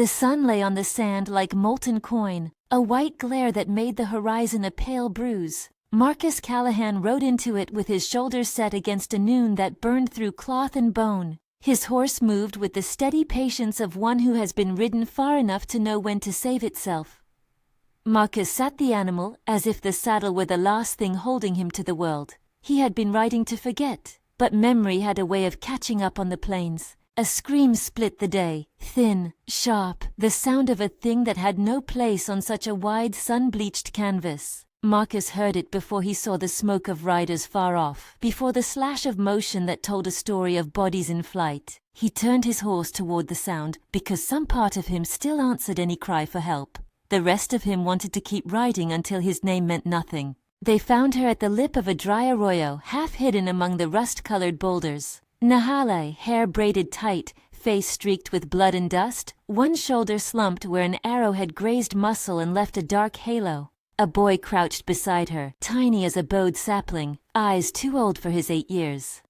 The sun lay on the sand like molten coin, a white glare that made the horizon a pale bruise. Marcus Calahan rode into it with his shoulders set against a noon that burned through cloth and bone. His horse moved with the steady patience of one who has been ridden far enough to know when to save itself. Marcus sat the animal as if the saddle were the last thing holding him to the world. He had been riding to forget, but memory had a way of catching up on the plains. A scream split the day, thin, sharp, the sound of a thing that had no place on such a wide sun-bleached canvas. Marcus heard it before he saw the smoke of riders far off, before the slash of motion that told a story of bodies in flight. He turned his horse toward the sound, because some part of him still answered any cry for help. The rest of him wanted to keep riding until his name meant nothing. They found her at the lip of a dry arroyo, half hidden among the rust-colored boulders. Nahale, hair braided tight, face streaked with blood and dust, one shoulder slumped where an arrow had grazed muscle and left a dark halo. A boy crouched beside her, tiny as a bowed sapling, eyes too old for his 8 years.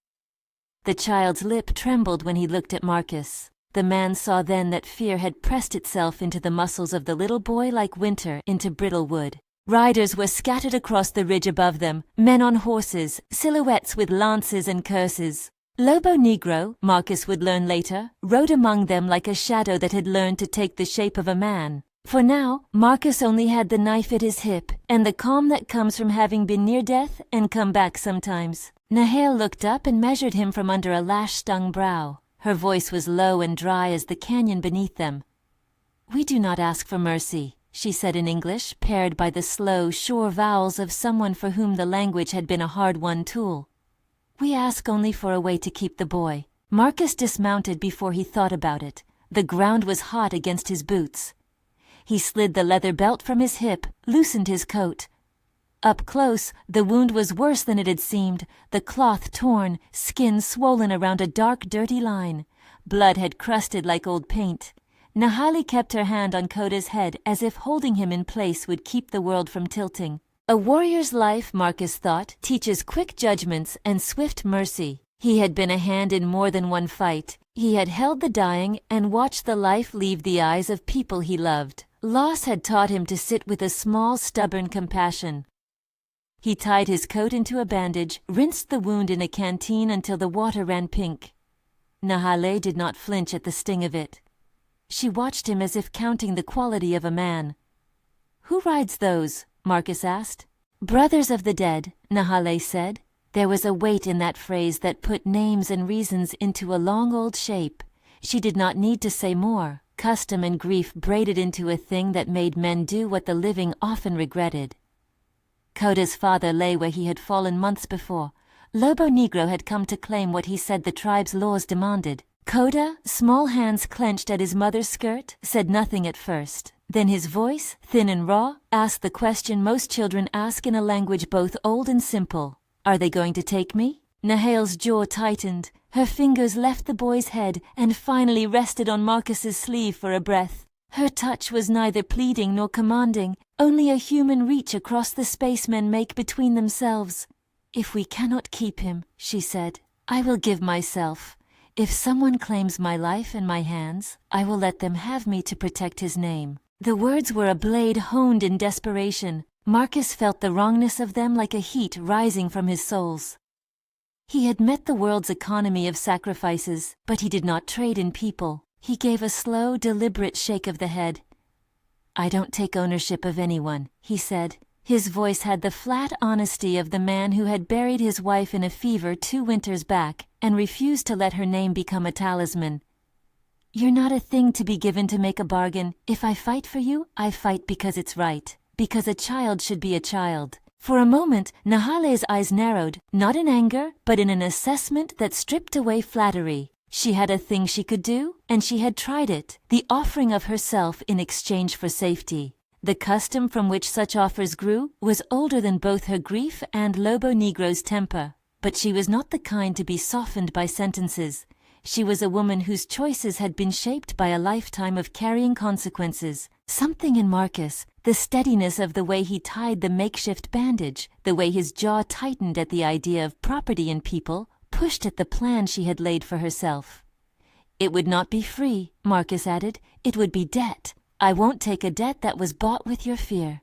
The child's lip trembled when he looked at Marcus. The man saw then that fear had pressed itself into the muscles of the little boy like winter into brittle wood. Riders were scattered across the ridge above them, men on horses, silhouettes with lances and curses. Lobo Negro, Marcus would learn later, rode among them like a shadow that had learned to take the shape of a man. For now, Marcus only had the knife at his hip, and the calm that comes from having been near death and come back sometimes. Nahale looked up and measured him from under a lash-stung brow. Her voice was low and dry as the canyon beneath them. "We do not ask for mercy," she said in English, paired by the slow, sure vowels of someone for whom the language had been a hard-won tool. "We ask only for a way to keep the boy." Marcus dismounted before he thought about it. The ground was hot against his boots. He slid the leather belt from his hip, loosened his coat. Up close, the wound was worse than it had seemed, the cloth torn, skin swollen around a dark, dirty line. Blood had crusted like old paint. Nahale kept her hand on Koda's head as if holding him in place would keep the world from tilting. A warrior's life, Marcus thought, teaches quick judgments and swift mercy. He had been a hand in more than one fight. He had held the dying and watched the life leave the eyes of people he loved. Loss had taught him to sit with a small, stubborn compassion. He tied his coat into a bandage, rinsed the wound in a canteen until the water ran pink. Nahale did not flinch at the sting of it. She watched him as if counting the quality of a man. "Who rides those?" Marcus asked. "Brothers of the dead," Nahale said. There was a weight in that phrase that put names and reasons into a long old shape. She did not need to say more. Custom and grief braided into a thing that made men do what the living often regretted. Koda's father lay where he had fallen months before. Lobo Negro had come to claim what he said the tribe's laws demanded. Koda, small hands clenched at his mother's skirt, said nothing at first. Then his voice, thin and raw, asked the question most children ask in a language both old and simple. "Are they going to take me?" Nahale's jaw tightened. Her fingers left the boy's head and finally rested on Marcus's sleeve for a breath. Her touch was neither pleading nor commanding, only a human reach across the space men make between themselves. "If we cannot keep him," she said, "I will give myself. If someone claims my life and my hands, I will let them have me to protect his name." The words were a blade honed in desperation. Marcus felt the wrongness of them like a heat rising from his soles. He had met the world's economy of sacrifices, but he did not trade in people. He gave a slow, deliberate shake of the head. "I don't take ownership of anyone," he said. His voice had the flat honesty of the man who had buried his wife in a fever 2 winters back and refused to let her name become a talisman. "You're not a thing to be given to make a bargain. If I fight for you, I fight because it's right, because a child should be a child." For a moment, Nahale's eyes narrowed, not in anger, but in an assessment that stripped away flattery. She had a thing she could do, and she had tried it, the offering of herself in exchange for safety. The custom from which such offers grew was older than both her grief and Lobo Negro's temper. But she was not the kind to be softened by sentences. She was a woman whose choices had been shaped by a lifetime of carrying consequences. Something in Marcus, the steadiness of the way he tied the makeshift bandage, the way his jaw tightened at the idea of property in people, pushed at the plan she had laid for herself. "It would not be free," Marcus added. It would be debt. I won't take a debt that was bought with your fear.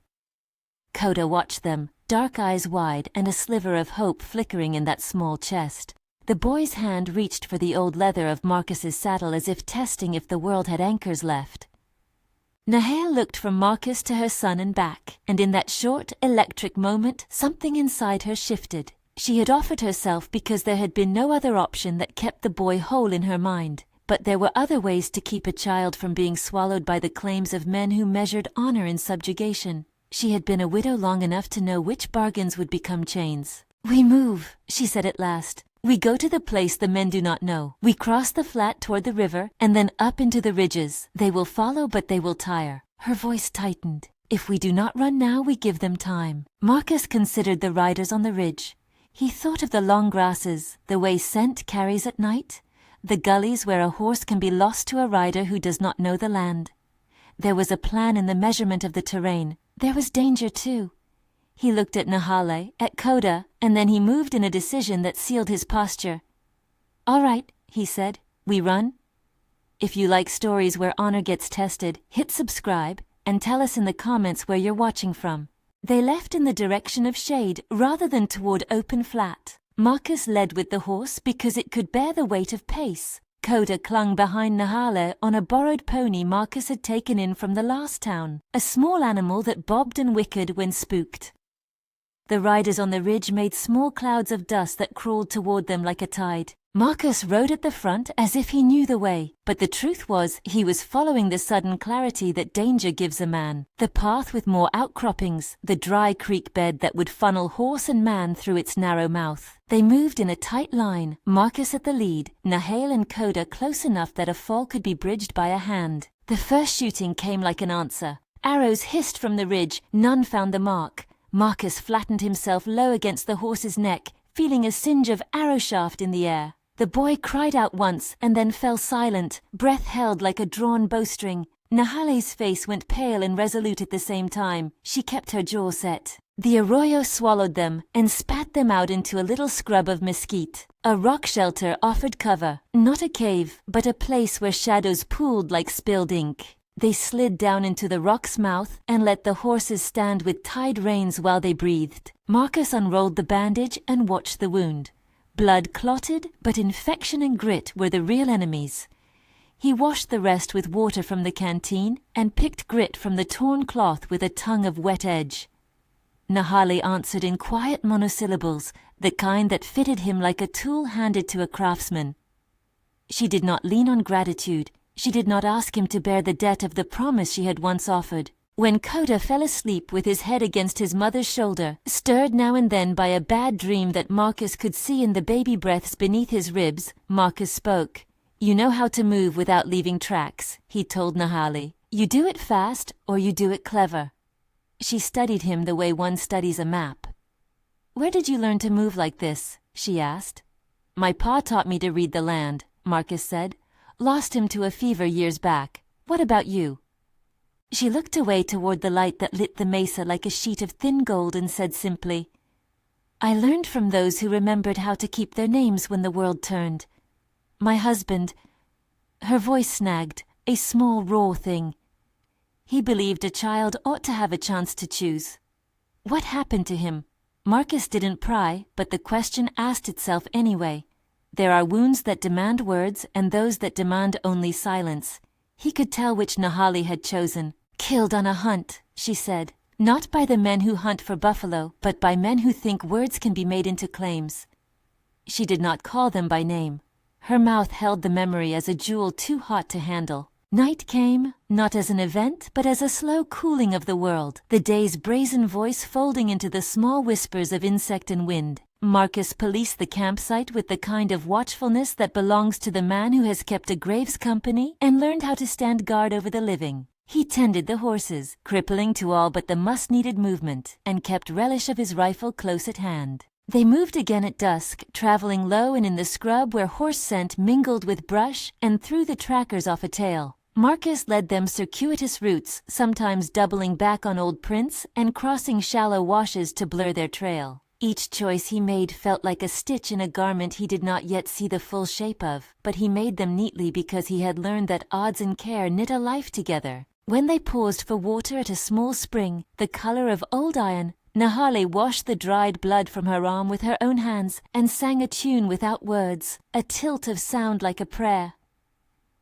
Coda watched them, dark eyes wide and a sliver of hope flickering in that small chest. The boy's hand reached for the old leather of Marcus's saddle as if testing if the world had anchors left. Nahale looked from Marcus to her son and back, and in that short, electric moment, something inside her shifted. She had offered herself because there had been no other option that kept the boy whole in her mind. But there were other ways to keep a child from being swallowed by the claims of men who measured honor in subjugation. She had been a widow long enough to know which bargains would become chains. "We move," she said at last. "We go to the place the men do not know. We cross the flat toward the river, and then up into the ridges. They will follow, but they will tire." Her voice tightened. "If we do not run now, we give them time." Marcus considered the riders on the ridge. He thought of the long grasses, the way scent carries at night, the gullies where a horse can be lost to a rider who does not know the land. There was a plan in the measurement of the terrain. There was danger too. He looked at Nahale, at Coda, and then he moved in a decision that sealed his posture. "All right," he said, "we run." If you like stories where honor gets tested, hit subscribe, and tell us in the comments where you're watching from. They left in the direction of shade rather than toward open flat. Marcus led with the horse because it could bear the weight of pace. Coda clung behind Nahale on a borrowed pony Marcus had taken in from the last town, a small animal that bobbed and whickered when spooked. The riders on the ridge made small clouds of dust that crawled toward them like a tide. Marcus rode at the front as if he knew the way, but the truth was he was following the sudden clarity that danger gives a man. The path with more outcroppings, the dry creek bed that would funnel horse and man through its narrow mouth. They moved in a tight line, Marcus at the lead, Nahale and Coda close enough that a fall could be bridged by a hand. The first shooting came like an answer. Arrows hissed from the ridge, none found the mark. Marcus flattened himself low against the horse's neck, feeling a singe of arrow shaft in the air. The boy cried out once and then fell silent, breath held like a drawn bowstring. Nahale's face went pale and resolute at the same time. She kept her jaw set. The arroyo swallowed them and spat them out into a little scrub of mesquite. A rock shelter offered cover, not a cave, but a place where shadows pooled like spilled ink. They slid down into the rock's mouth and let the horses stand with tied reins while they breathed. Marcus unrolled the bandage and watched the wound. Blood clotted, but infection and grit were the real enemies. He washed the rest with water from the canteen and picked grit from the torn cloth with a tongue of wet edge. Nahale answered in quiet monosyllables, the kind that fitted him like a tool handed to a craftsman. She did not lean on gratitude. She did not ask him to bear the debt of the promise she had once offered. When Coda fell asleep with his head against his mother's shoulder, stirred now and then by a bad dream that Marcus could see in the baby breaths beneath his ribs, Marcus spoke. "You know how to move without leaving tracks," he told Nahale. "You do it fast or you do it clever." She studied him the way one studies a map. "Where did you learn to move like this?" she asked. "My pa taught me to read the land," Marcus said. "Lost him to a fever years back. What about you?" She looked away toward the light that lit the mesa like a sheet of thin gold and said simply, "I learned from those who remembered how to keep their names when the world turned. My husband," her voice snagged, a small raw thing. "He believed a child ought to have a chance to choose." What happened to him? Marcus didn't pry, but the question asked itself anyway. There are wounds that demand words and those that demand only silence. He could tell which Nahale had chosen. "Killed on a hunt," she said. "Not by the men who hunt for buffalo, but by men who think words can be made into claims." She did not call them by name. Her mouth held the memory as a jewel too hot to handle. Night came, not as an event, but as a slow cooling of the world, the day's brazen voice folding into the small whispers of insect and wind. Marcus policed the campsite with the kind of watchfulness that belongs to the man who has kept a grave's company and learned how to stand guard over the living. He tended the horses, crippling to all but the must-needed movement, and kept relish of his rifle close at hand. They moved again at dusk, traveling low and in the scrub where horse scent mingled with brush and threw the trackers off a tail. Marcus led them circuitous routes, sometimes doubling back on old prints and crossing shallow washes to blur their trail. Each choice he made felt like a stitch in a garment he did not yet see the full shape of, but he made them neatly because he had learned that odds and care knit a life together. When they paused for water at a small spring, the color of old iron, Nahale washed the dried blood from her arm with her own hands and sang a tune without words, a tilt of sound like a prayer.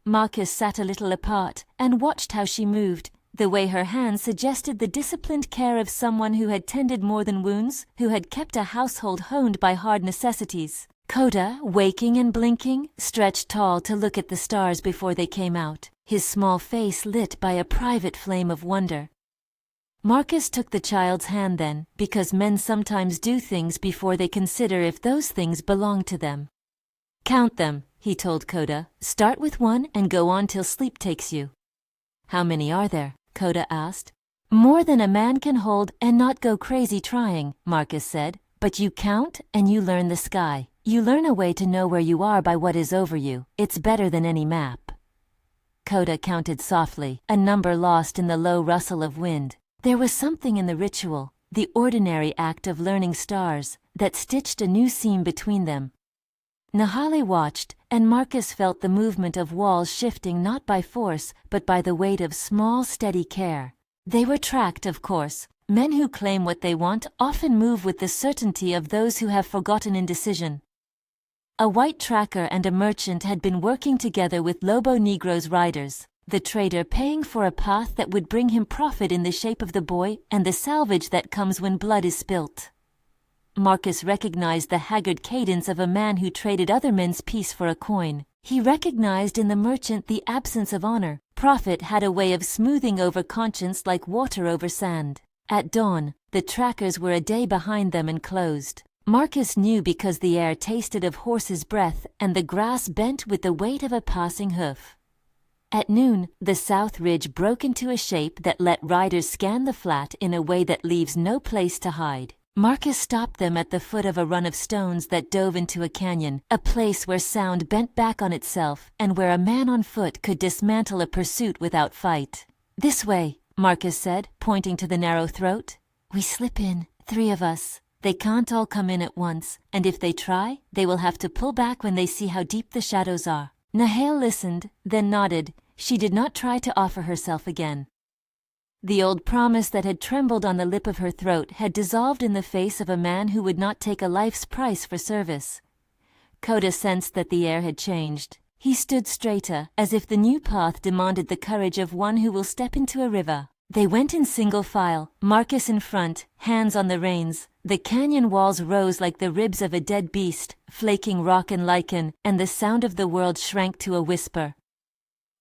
Marcus sat a little apart and watched how she moved. The way her hands suggested the disciplined care of someone who had tended more than wounds, who had kept a household honed by hard necessities. Coda, waking and blinking, stretched tall to look at the stars before they came out, his small face lit by a private flame of wonder. Marcus took the child's hand then, because men sometimes do things before they consider if those things belong to them. "Count them," he told Coda. "Start with 1 and go on till sleep takes you." "How many are there?" Coda asked. "More than a man can hold and not go crazy trying," Marcus said. "But you count and you learn the sky. You learn a way to know where you are by what is over you. It's better than any map." Coda counted softly, a number lost in the low rustle of wind. There was something in the ritual, the ordinary act of learning stars, that stitched a new seam between them. Nahale watched, and Marcus felt the movement of walls shifting not by force, but by the weight of small, steady care. They were tracked, of course. Men who claim what they want often move with the certainty of those who have forgotten indecision. A white tracker and a merchant had been working together with Lobo Negro's riders, the trader paying for a path that would bring him profit in the shape of the boy and the salvage that comes when blood is spilt. Marcus recognized the haggard cadence of a man who traded other men's peace for a coin. He recognized in the merchant the absence of honor. Profit had a way of smoothing over conscience like water over sand. At dawn, the trackers were a day behind them and closed. Marcus knew because the air tasted of horse's breath and the grass bent with the weight of a passing hoof. At noon, the south ridge broke into a shape that let riders scan the flat in a way that leaves no place to hide. Marcus stopped them at the foot of a run of stones that dove into a canyon, a place where sound bent back on itself and where a man on foot could dismantle a pursuit without fight. "This way," Marcus said, pointing to the narrow throat. "We slip in, 3 of us. They can't all come in at once, and if they try, they will have to pull back when they see how deep the shadows are." Nahale listened, then nodded. She did not try to offer herself again. The old promise that had trembled on the lip of her throat had dissolved in the face of a man who would not take a life's price for service. Coda sensed that the air had changed. He stood straighter, as if the new path demanded the courage of one who will step into a river. They went in single file, Marcus in front, hands on the reins. The canyon walls rose like the ribs of a dead beast, flaking rock and lichen, and the sound of the world shrank to a whisper.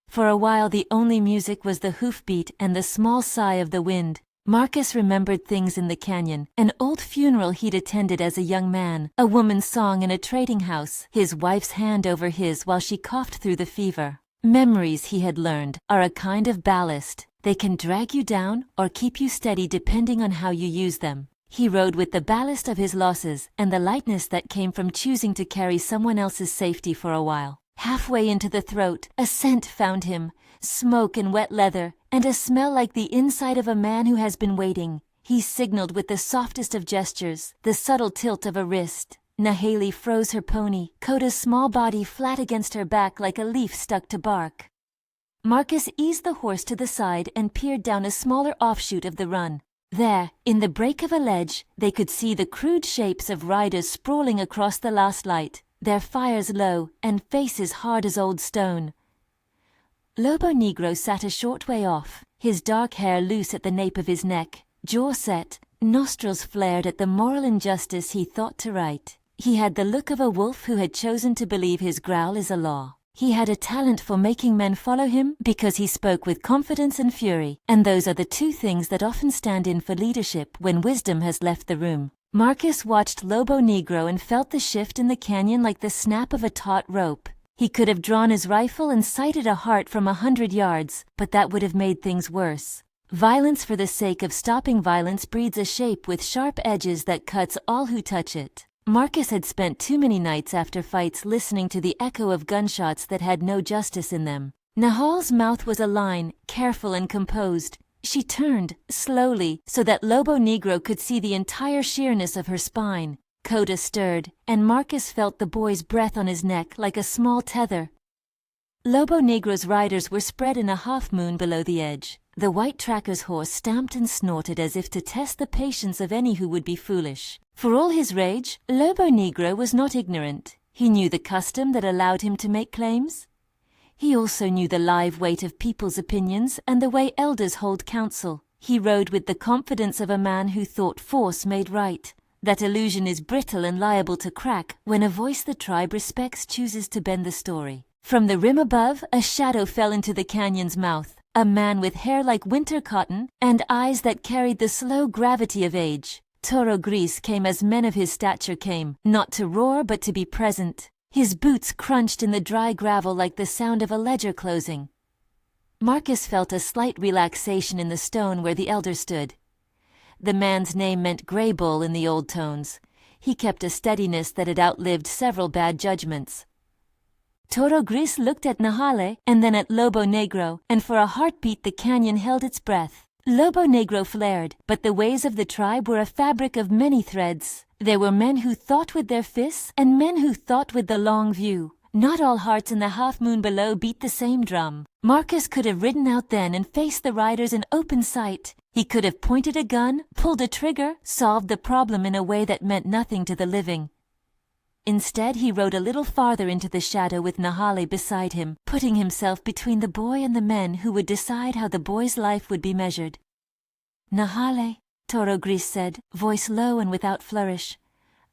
For a while the only music was the hoofbeat and the small sigh of the wind. Marcus remembered things in the canyon, an old funeral he'd attended as a young man, a woman's song in a trading house, his wife's hand over his while she coughed through the fever. Memories, he had learned, are a kind of ballast. They can drag you down or keep you steady depending on how you use them. He rode with the ballast of his losses and the lightness that came from choosing to carry someone else's safety for a while. Halfway into the throat, a scent found him, smoke and wet leather, and a smell like the inside of a man who has been waiting. He signaled with the softest of gestures, the subtle tilt of a wrist. Nahale froze her pony, Coda's small body flat against her back like a leaf stuck to bark. Marcus eased the horse to the side and peered down a smaller offshoot of the run. There, in the break of a ledge, they could see the crude shapes of riders sprawling across the last light, their fires low and faces hard as old stone. Lobo Negro sat a short way off, his dark hair loose at the nape of his neck, jaw set, nostrils flared at the moral injustice he thought to right. He had the look of a wolf who had chosen to believe his growl is a law. He had a talent for making men follow him because he spoke with confidence and fury, and those are the 2 things that often stand in for leadership when wisdom has left the room. Marcus watched Lobo Negro and felt the shift in the canyon like the snap of a taut rope. He could have drawn his rifle and sighted a heart from 100 yards, but that would have made things worse. Violence for the sake of stopping violence breeds a shape with sharp edges that cuts all who touch it. Marcus had spent too many nights after fights listening to the echo of gunshots that had no justice in them. Nahale's mouth was a line, careful and composed. She turned, slowly, so that Lobo Negro could see the entire sheerness of her spine. Coda stirred, and Marcus felt the boy's breath on his neck like a small tether. Lobo Negro's riders were spread in a half-moon below the edge. The white tracker's horse stamped and snorted as if to test the patience of any who would be foolish. For all his rage, Lobo Negro was not ignorant. He knew the custom that allowed him to make claims. He also knew the live weight of people's opinions and the way elders hold counsel. He rode with the confidence of a man who thought force made right. That illusion is brittle and liable to crack when a voice the tribe respects chooses to bend the story. From the rim above, a shadow fell into the canyon's mouth. A man with hair like winter cotton and eyes that carried the slow gravity of age. Toro Gris came as men of his stature came, not to roar but to be present. His boots crunched in the dry gravel like the sound of a ledger closing. Marcus felt a slight relaxation in the stone where the elder stood. The man's name meant Grey Bull in the old tones. He kept a steadiness that had outlived several bad judgments. Toro Gris looked at Nahale and then at Lobo Negro, and for a heartbeat the canyon held its breath. Lobo Negro flared, but the ways of the tribe were a fabric of many threads. There were men who thought with their fists and men who thought with the long view. Not all hearts in the half-moon below beat the same drum. Marcus could have ridden out then and faced the riders in open sight. He could have pointed a gun, pulled a trigger, solved the problem in a way that meant nothing to the living. Instead, he rode a little farther into the shadow with Nahale beside him, putting himself between the boy and the men who would decide how the boy's life would be measured. "Nahale," Toro Gris said, voice low and without flourish.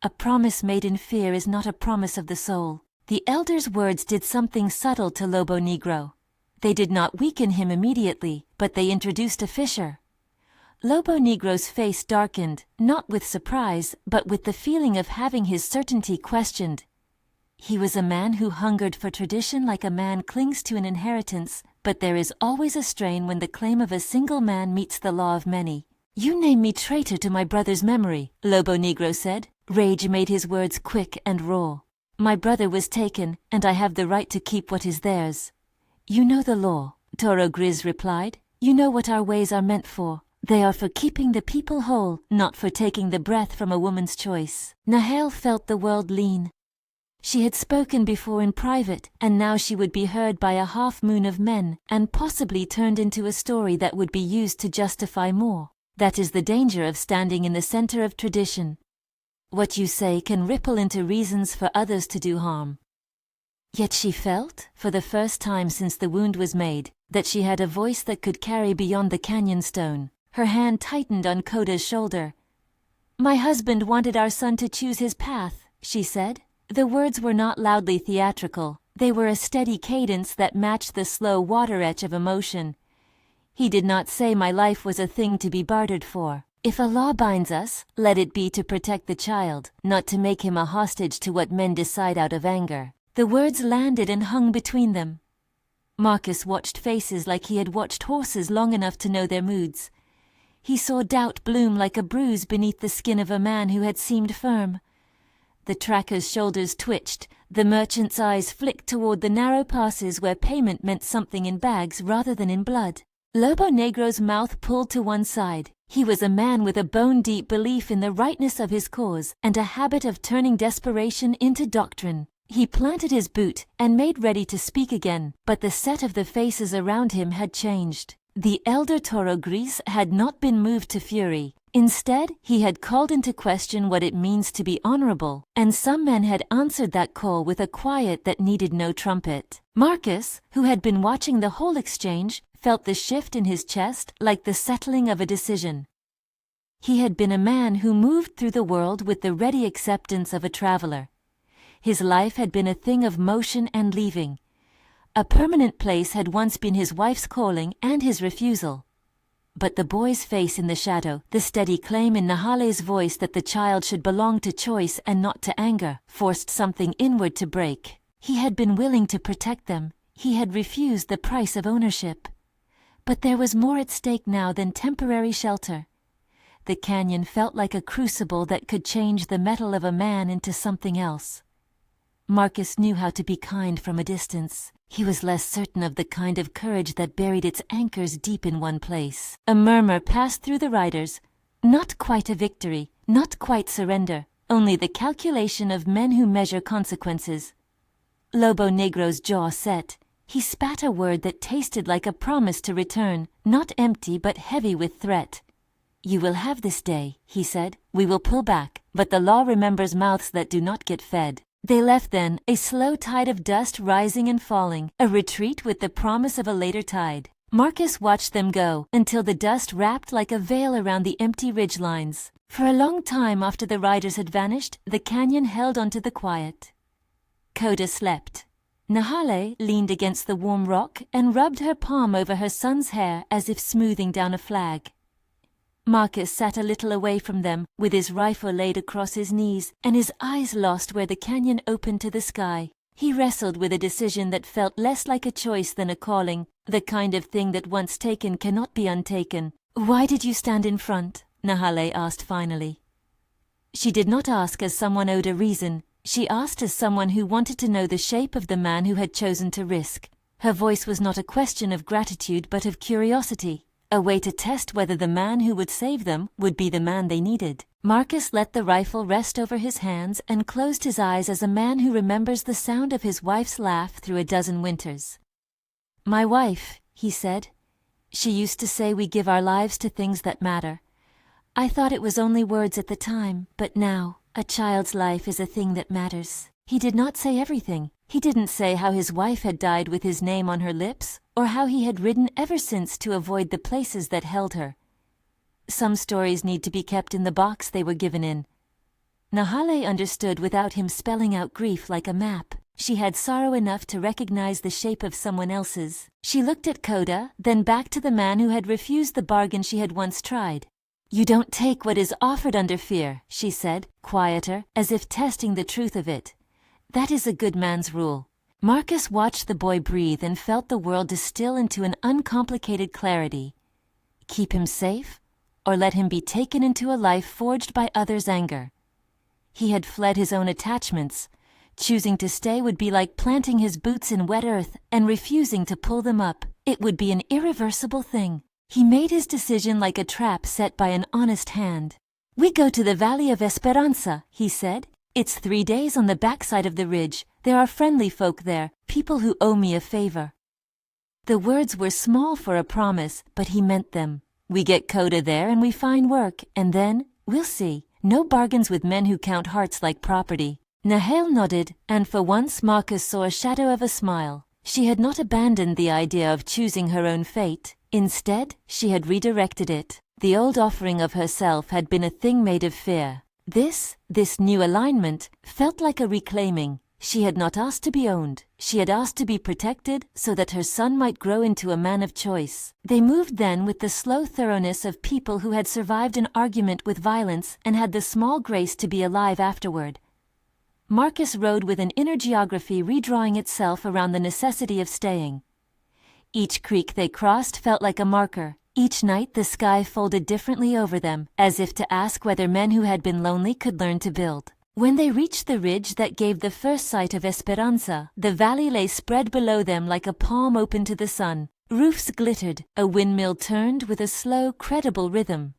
"A promise made in fear is not a promise of the soul." The elder's words did something subtle to Lobo Negro. They did not weaken him immediately, but they introduced a fissure. Lobo Negro's face darkened, not with surprise, but with the feeling of having his certainty questioned. He was a man who hungered for tradition like a man clings to an inheritance, but there is always a strain when the claim of a single man meets the law of many. "You name me traitor to my brother's memory," Lobo Negro said. Rage made his words quick and raw. "My brother was taken, and I have the right to keep what is theirs." "You know the law," Toro Gris replied. "You know what our ways are meant for. They are for keeping the people whole, not for taking the breath from a woman's choice." Nahale felt the world lean. She had spoken before in private, and now she would be heard by a half-moon of men, and possibly turned into a story that would be used to justify more. That is the danger of standing in the center of tradition. What you say can ripple into reasons for others to do harm. Yet she felt, for the first time since the wound was made, that she had a voice that could carry beyond the canyon stone. Her hand tightened on Coda's shoulder. "My husband wanted our son to choose his path," she said. The words were not loudly theatrical. They were a steady cadence that matched the slow water etch of emotion. "He did not say my life was a thing to be bartered for. If a law binds us, let it be to protect the child, not to make him a hostage to what men decide out of anger." The words landed and hung between them. Marcus watched faces like he had watched horses long enough to know their moods. He saw doubt bloom like a bruise beneath the skin of a man who had seemed firm. The tracker's shoulders twitched, the merchant's eyes flicked toward the narrow passes where payment meant something in bags rather than in blood. Lobo Negro's mouth pulled to one side. He was a man with a bone-deep belief in the rightness of his cause and a habit of turning desperation into doctrine. He planted his boot and made ready to speak again, but the set of the faces around him had changed. The elder Toro Gris had not been moved to fury. Instead, he had called into question what it means to be honorable, and some men had answered that call with a quiet that needed no trumpet. Marcus, who had been watching the whole exchange, felt the shift in his chest like the settling of a decision. He had been a man who moved through the world with the ready acceptance of a traveler. His life had been a thing of motion and leaving. A permanent place had once been his wife's calling and his refusal. But the boy's face in the shadow, the steady claim in Nahale's voice that the child should belong to choice and not to anger, forced something inward to break. He had been willing to protect them. He had refused the price of ownership. But there was more at stake now than temporary shelter. The canyon felt like a crucible that could change the metal of a man into something else. Marcus knew how to be kind from a distance. He was less certain of the kind of courage that buried its anchors deep in one place. A murmur passed through the riders. Not quite a victory, not quite surrender, only the calculation of men who measure consequences. Lobo Negro's jaw set. He spat a word that tasted like a promise to return, not empty but heavy with threat. "You will have this day," he said. "We will pull back, but the law remembers mouths that do not get fed." They left then, a slow tide of dust rising and falling, a retreat with the promise of a later tide. Marcus watched them go, until the dust wrapped like a veil around the empty ridgelines. For a long time after the riders had vanished, the canyon held onto the quiet. Coda slept. Nahale leaned against the warm rock and rubbed her palm over her son's hair as if smoothing down a flag. Marcus sat a little away from them, with his rifle laid across his knees and his eyes lost where the canyon opened to the sky. He wrestled with a decision that felt less like a choice than a calling, the kind of thing that once taken cannot be untaken. "Why did you stand in front?" Nahale asked finally. She did not ask as someone owed a reason. She asked as someone who wanted to know the shape of the man who had chosen to risk. Her voice was not a question of gratitude but of curiosity, a way to test whether the man who would save them would be the man they needed. Marcus let the rifle rest over his hands and closed his eyes as a man who remembers the sound of his wife's laugh through a dozen winters. "My wife," he said. "She used to say we give our lives to things that matter. I thought it was only words at the time, but now, a child's life is a thing that matters." He did not say everything. He didn't say how his wife had died with his name on her lips, or how he had ridden ever since to avoid the places that held her. Some stories need to be kept in the box they were given in. Nahale understood without him spelling out grief like a map. She had sorrow enough to recognize the shape of someone else's. She looked at Coda, then back to the man who had refused the bargain she had once tried. "You don't take what is offered under fear," she said, quieter, as if testing the truth of it. "That is a good man's rule." Marcus watched the boy breathe and felt the world distill into an uncomplicated clarity. Keep him safe, or let him be taken into a life forged by others' anger. He had fled his own attachments. Choosing to stay would be like planting his boots in wet earth and refusing to pull them up. It would be an irreversible thing. He made his decision like a trap set by an honest hand. "We go to the Valley of Esperanza," he said. "It's 3 days on the backside of the ridge. There are friendly folk there, people who owe me a favor." The words were small for a promise, but he meant them. "We get Coda there and we find work, and then, we'll see. No bargains with men who count hearts like property." Nahale nodded, and for once Marcus saw a shadow of a smile. She had not abandoned the idea of choosing her own fate. Instead, she had redirected it. The old offering of herself had been a thing made of fear. This new alignment, felt like a reclaiming. She had not asked to be owned. She had asked to be protected so that her son might grow into a man of choice. They moved then with the slow thoroughness of people who had survived an argument with violence and had the small grace to be alive afterward. Marcus rode with an inner geography redrawing itself around the necessity of staying. Each creek they crossed felt like a marker. Each night the sky folded differently over them, as if to ask whether men who had been lonely could learn to build. When they reached the ridge that gave the first sight of Esperanza, the valley lay spread below them like a palm open to the sun. Roofs glittered, a windmill turned with a slow, credible rhythm.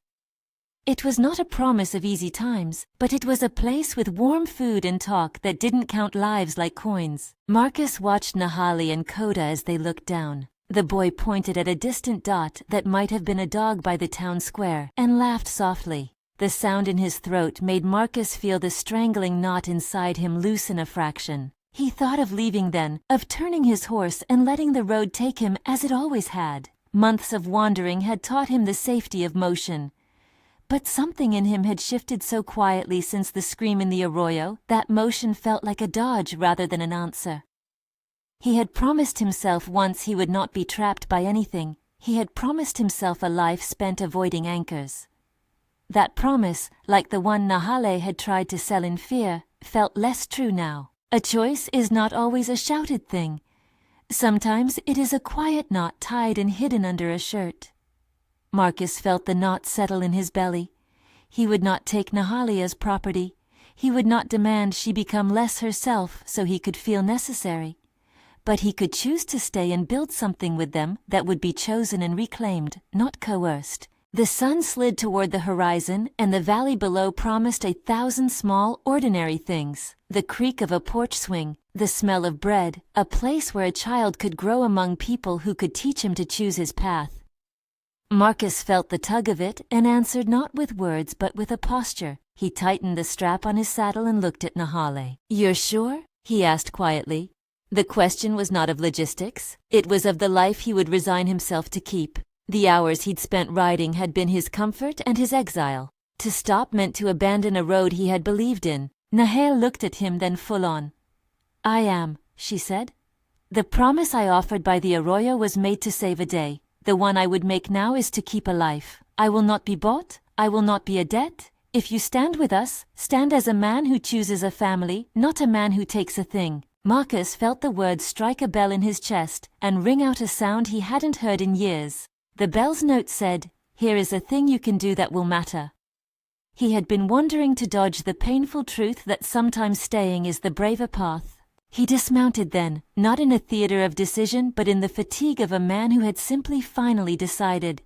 It was not a promise of easy times, but it was a place with warm food and talk that didn't count lives like coins. Marcus watched Nahale and Coda as they looked down. The boy pointed at a distant dot that might have been a dog by the town square, and laughed softly. The sound in his throat made Marcus feel the strangling knot inside him loosen a fraction. He thought of leaving then, of turning his horse and letting the road take him as it always had. Months of wandering had taught him the safety of motion. But something in him had shifted so quietly since the scream in the arroyo that motion felt like a dodge rather than an answer. He had promised himself once he would not be trapped by anything. He had promised himself a life spent avoiding anchors. That promise, like the one Nahale had tried to sell in fear, felt less true now. A choice is not always a shouted thing. Sometimes it is a quiet knot tied and hidden under a shirt. Marcus felt the knot settle in his belly. He would not take Nahale as property. He would not demand she become less herself so he could feel necessary. But he could choose to stay and build something with them that would be chosen and reclaimed, not coerced. The sun slid toward the horizon, and the valley below promised 1,000 small, ordinary things. The creak of a porch swing, the smell of bread, a place where a child could grow among people who could teach him to choose his path. Marcus felt the tug of it and answered not with words but with a posture. He tightened the strap on his saddle and looked at Nahale. "You're sure?" he asked quietly. The question was not of logistics. It was of the life he would resign himself to keep. The hours he'd spent riding had been his comfort and his exile. To stop meant to abandon a road he had believed in. Nahale looked at him then full on. "I am," she said. "The promise I offered by the arroyo was made to save a day. The one I would make now is to keep a life. I will not be bought. I will not be a debt. If you stand with us, stand as a man who chooses a family, not a man who takes a thing." Marcus felt the words strike a bell in his chest and ring out a sound he hadn't heard in years. The bell's note said, "Here is a thing you can do that will matter." He had been wandering to dodge the painful truth that sometimes staying is the braver path. He dismounted then, not in a theater of decision but in the fatigue of a man who had simply finally decided.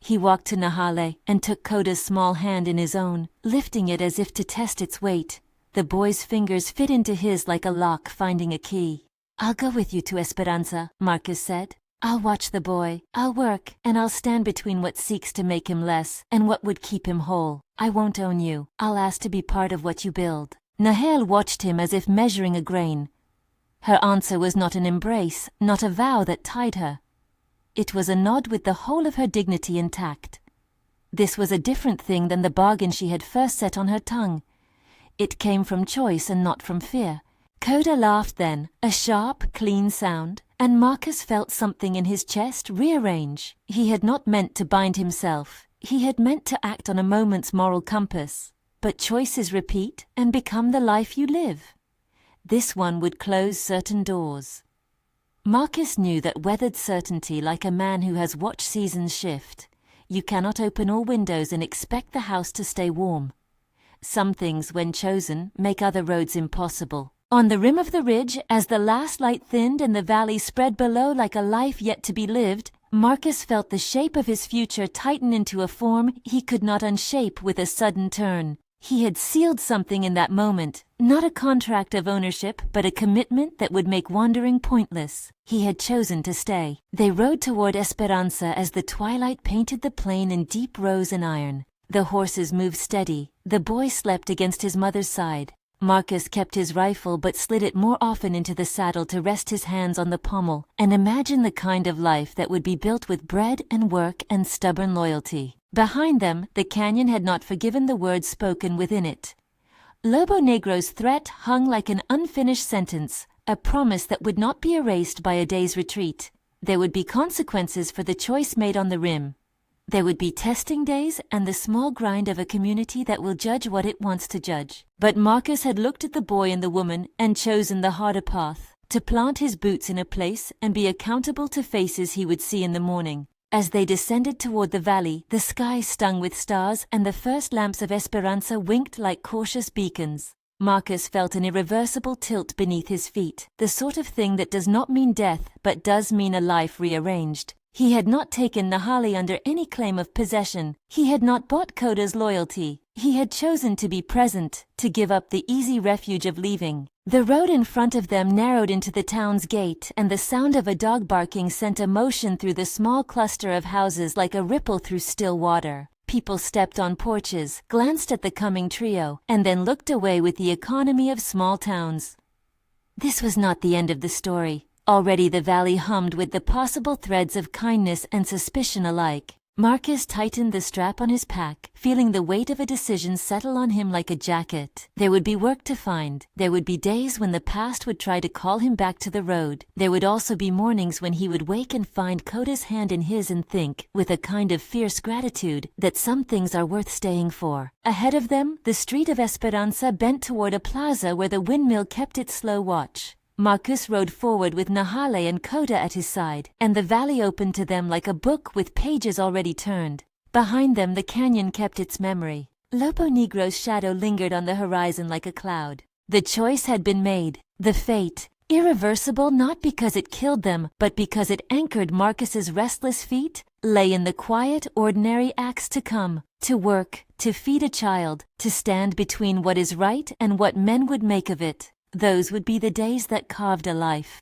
He walked to Nahale and took Koda's small hand in his own, lifting it as if to test its weight. The boy's fingers fit into his like a lock finding a key. "I'll go with you to Esperanza," Marcus said. "I'll watch the boy, I'll work, and I'll stand between what seeks to make him less and what would keep him whole. I won't own you. I'll ask to be part of what you build." Nahale watched him as if measuring a grain. Her answer was not an embrace, not a vow that tied her. It was a nod with the whole of her dignity intact. This was a different thing than the bargain she had first set on her tongue. It came from choice and not from fear. Koda laughed then, a sharp, clean sound, and Marcus felt something in his chest rearrange. He had not meant to bind himself. He had meant to act on a moment's moral compass. But choices repeat and become the life you live. This one would close certain doors. Marcus knew that weathered certainty like a man who has watched seasons shift. You cannot open all windows and expect the house to stay warm. Some things, when chosen, make other roads impossible. On the rim of the ridge, as the last light thinned and the valley spread below like a life yet to be lived, Marcus felt the shape of his future tighten into a form he could not unshape with a sudden turn. He had sealed something in that moment, not a contract of ownership, but a commitment that would make wandering pointless. He had chosen to stay. They rode toward Esperanza as the twilight painted the plain in deep rose and iron. The horses moved steady. The boy slept against his mother's side. Marcus kept his rifle but slid it more often into the saddle to rest his hands on the pommel and imagine the kind of life that would be built with bread and work and stubborn loyalty. Behind them, the canyon had not forgiven the words spoken within it. Lobo Negro's threat hung like an unfinished sentence, a promise that would not be erased by a day's retreat. There would be consequences for the choice made on the rim. There would be testing days and the small grind of a community that will judge what it wants to judge. But Marcus had looked at the boy and the woman and chosen the harder path, to plant his boots in a place and be accountable to faces he would see in the morning. As they descended toward the valley, the sky stung with stars and the first lamps of Esperanza winked like cautious beacons. Marcus felt an irreversible tilt beneath his feet, the sort of thing that does not mean death but does mean a life rearranged. He had not taken Nahale under any claim of possession. He had not bought Koda's loyalty. He had chosen to be present, to give up the easy refuge of leaving. The road in front of them narrowed into the town's gate, and the sound of a dog barking sent a motion through the small cluster of houses like a ripple through still water. People stepped on porches, glanced at the coming trio, and then looked away with the economy of small towns. This was not the end of the story. Already the valley hummed with the possible threads of kindness and suspicion alike. Marcus tightened the strap on his pack, feeling the weight of a decision settle on him like a jacket. There would be work to find. There would be days when the past would try to call him back to the road. There would also be mornings when he would wake and find Koda's hand in his and think, with a kind of fierce gratitude, that some things are worth staying for. Ahead of them, the street of Esperanza bent toward a plaza where the windmill kept its slow watch. Marcus rode forward with Nahale and Koda at his side, and the valley opened to them like a book with pages already turned. Behind them the canyon kept its memory. Lobo Negro's shadow lingered on the horizon like a cloud. The choice had been made, the fate, irreversible not because it killed them, but because it anchored Marcus's restless feet, lay in the quiet, ordinary acts to come, to work, to feed a child, to stand between what is right and what men would make of it. Those would be the days that carved a life.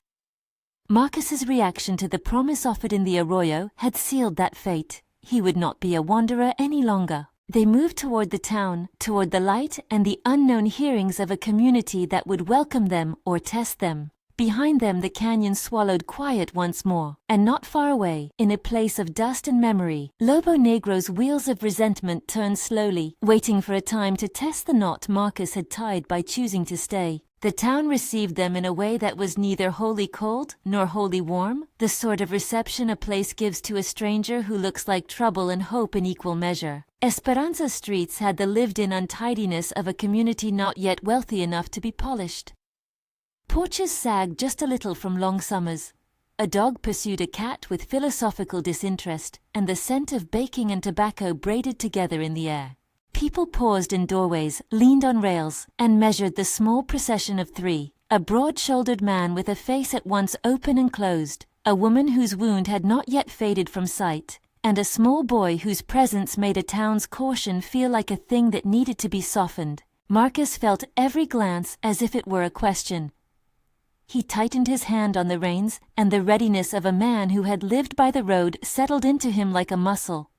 Marcus's reaction to the promise offered in the arroyo had sealed that fate. He would not be a wanderer any longer. They moved toward the town, toward the light and the unknown hearings of a community that would welcome them or test them. Behind them the canyon swallowed quiet once more, and not far away, in a place of dust and memory, Lobo Negro's wheels of resentment turned slowly, waiting for a time to test the knot Marcus had tied by choosing to stay. The town received them in a way that was neither wholly cold nor wholly warm, the sort of reception a place gives to a stranger who looks like trouble and hope in equal measure. Esperanza's streets had the lived-in untidiness of a community not yet wealthy enough to be polished. Porches sagged just a little from long summers. A dog pursued a cat with philosophical disinterest, and the scent of baking and tobacco braided together in the air. People paused in doorways, leaned on rails, and measured the small procession of three: a broad-shouldered man with a face at once open and closed, a woman whose wound had not yet faded from sight, and a small boy whose presence made a town's caution feel like a thing that needed to be softened. Marcus felt every glance as if it were a question. He tightened his hand on the reins, and the readiness of a man who had lived by the road settled into him like a muscle.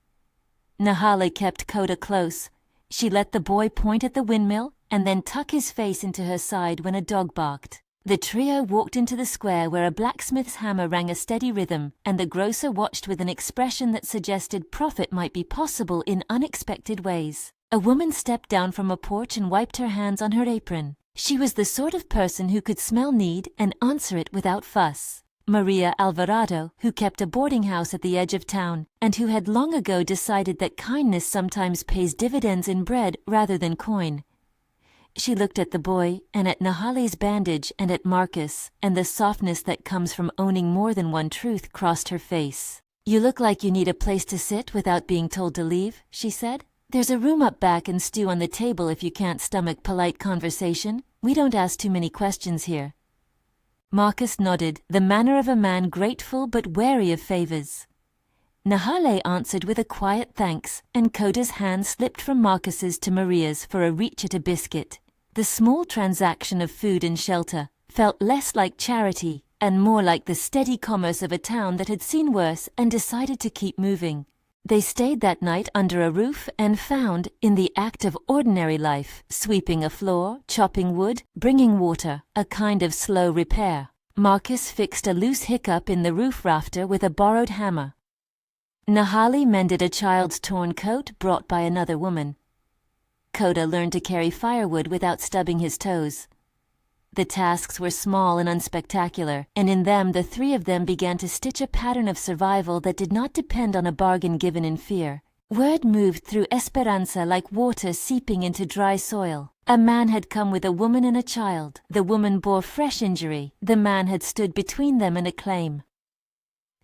Nahale kept Coda close. She let the boy point at the windmill, and then tuck his face into her side when a dog barked. The trio walked into the square where a blacksmith's hammer rang a steady rhythm, and the grocer watched with an expression that suggested profit might be possible in unexpected ways. A woman stepped down from a porch and wiped her hands on her apron. She was the sort of person who could smell need and answer it without fuss. Maria Alvarado, who kept a boarding house at the edge of town, and who had long ago decided that kindness sometimes pays dividends in bread rather than coin. She looked at the boy, and at Nahale's bandage, and at Marcus, and the softness that comes from owning more than one truth crossed her face. "You look like you need a place to sit without being told to leave," she said. "There's a room up back and stew on the table if you can't stomach polite conversation. We don't ask too many questions here." Marcus nodded, the manner of a man grateful but wary of favors. Nahale answered with a quiet thanks, and Coda's hand slipped from Marcus's to Maria's for a reach at a biscuit. The small transaction of food and shelter felt less like charity and more like the steady commerce of a town that had seen worse and decided to keep moving. They stayed that night under a roof and found, in the act of ordinary life, sweeping a floor, chopping wood, bringing water, a kind of slow repair. Marcus fixed a loose hiccup in the roof rafter with a borrowed hammer. Nahale mended a child's torn coat brought by another woman. Coda learned to carry firewood without stubbing his toes. The tasks were small and unspectacular, and in them the three of them began to stitch a pattern of survival that did not depend on a bargain given in fear. Word moved through Esperanza like water seeping into dry soil. A man had come with a woman and a child. The woman bore fresh injury. The man had stood between them and a claim.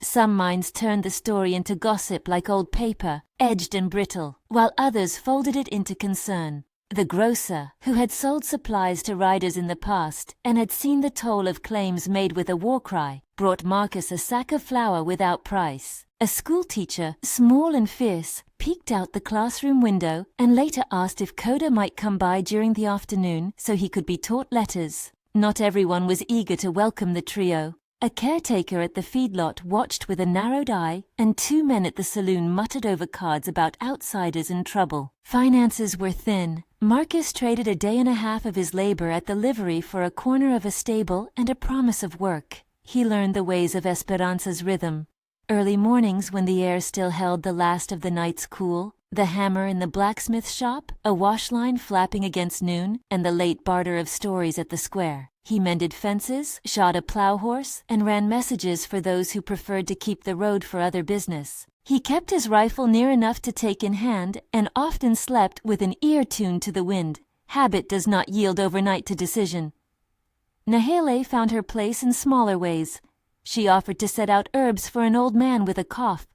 Some minds turned the story into gossip like old paper, edged and brittle, while others folded it into concern. The grocer, who had sold supplies to riders in the past and had seen the toll of claims made with a war cry, brought Marcus a sack of flour without price. A schoolteacher, small and fierce, peeked out the classroom window and later asked if Coda might come by during the afternoon so he could be taught letters. Not everyone was eager to welcome the trio. A caretaker at the feedlot watched with a narrowed eye, and two men at the saloon muttered over cards about outsiders and trouble. Finances were thin. Marcus traded a day and a half of his labor at the livery for a corner of a stable and a promise of work. He learned the ways of Esperanza's rhythm. Early mornings when the air still held the last of the night's cool, the hammer in the blacksmith shop, a wash line flapping against noon, and the late barter of stories at the square. He mended fences, shod a plow horse, and ran messages for those who preferred to keep the road for other business. He kept his rifle near enough to take in hand, and often slept with an ear tuned to the wind. Habit does not yield overnight to decision. Nahale found her place in smaller ways. She offered to set out herbs for an old man with a cough.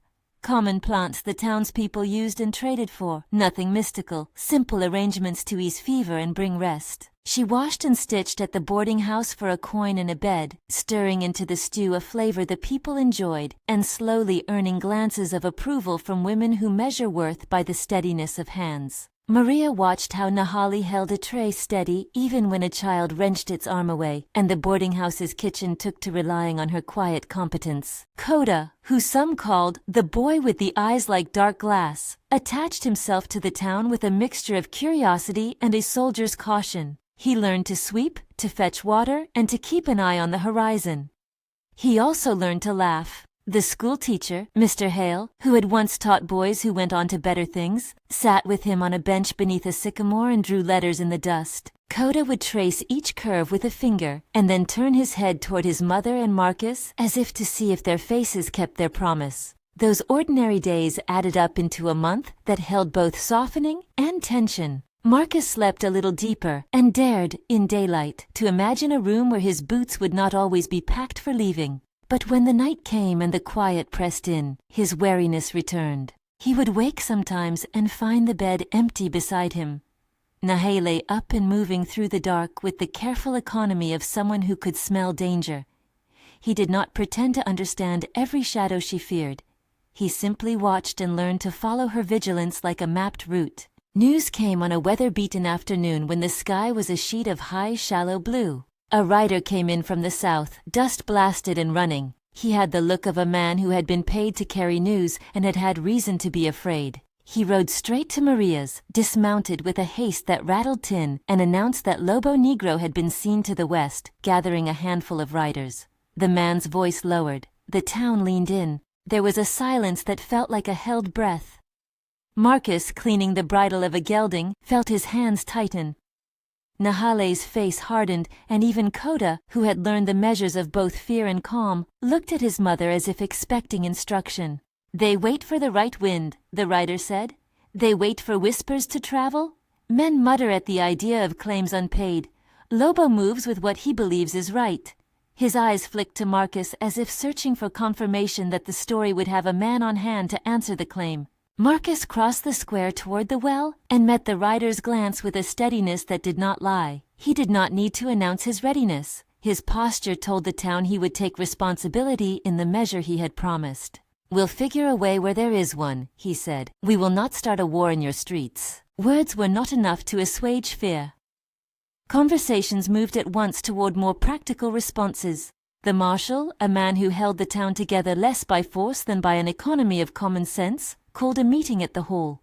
Common plants the townspeople used and traded for. Nothing mystical, simple arrangements to ease fever and bring rest. She washed and stitched at the boarding house for a coin and a bed, stirring into the stew a flavor the people enjoyed, and slowly earning glances of approval from women who measure worth by the steadiness of hands. Maria watched how Nahale held a tray steady even when a child wrenched its arm away, and the boarding house's kitchen took to relying on her quiet competence. Coda, who some called the boy with the eyes like dark glass, attached himself to the town with a mixture of curiosity and a soldier's caution. He learned to sweep, to fetch water, and to keep an eye on the horizon. He also learned to laugh. The school teacher, Mr. Hale, who had once taught boys who went on to better things, sat with him on a bench beneath a sycamore and drew letters in the dust. Coda would trace each curve with a finger, and then turn his head toward his mother and Marcus as if to see if their faces kept their promise. Those ordinary days added up into a month that held both softening and tension. Marcus slept a little deeper and dared, in daylight, to imagine a room where his boots would not always be packed for leaving. But when the night came and the quiet pressed in, his wariness returned. He would wake sometimes and find the bed empty beside him. Nahale lay up and moving through the dark with the careful economy of someone who could smell danger. He did not pretend to understand every shadow she feared. He simply watched and learned to follow her vigilance like a mapped route. News came on a weather-beaten afternoon when the sky was a sheet of high, shallow blue. A rider came in from the south, dust-blasted and running. He had the look of a man who had been paid to carry news and had had reason to be afraid. He rode straight to Maria's, dismounted with a haste that rattled tin, and announced that Lobo Negro had been seen to the west, gathering a handful of riders. The man's voice lowered. The town leaned in. There was a silence that felt like a held breath. Marcus, cleaning the bridle of a gelding, felt his hands tighten. Nahale's face hardened, and even Coda, who had learned the measures of both fear and calm, looked at his mother as if expecting instruction. "They wait for the right wind," the rider said. "They wait for whispers to travel. Men mutter at the idea of claims unpaid. Lobo moves with what he believes is right." His eyes flicked to Marcus as if searching for confirmation that the story would have a man on hand to answer the claim. Marcus crossed the square toward the well and met the rider's glance with a steadiness that did not lie. He did not need to announce his readiness. His posture told the town he would take responsibility in the measure he had promised. "We'll figure a way where there is one," he said. "We will not start a war in your streets." Words were not enough to assuage fear. Conversations moved at once toward more practical responses. The marshal, a man who held the town together less by force than by an economy of common sense, called a meeting at the hall.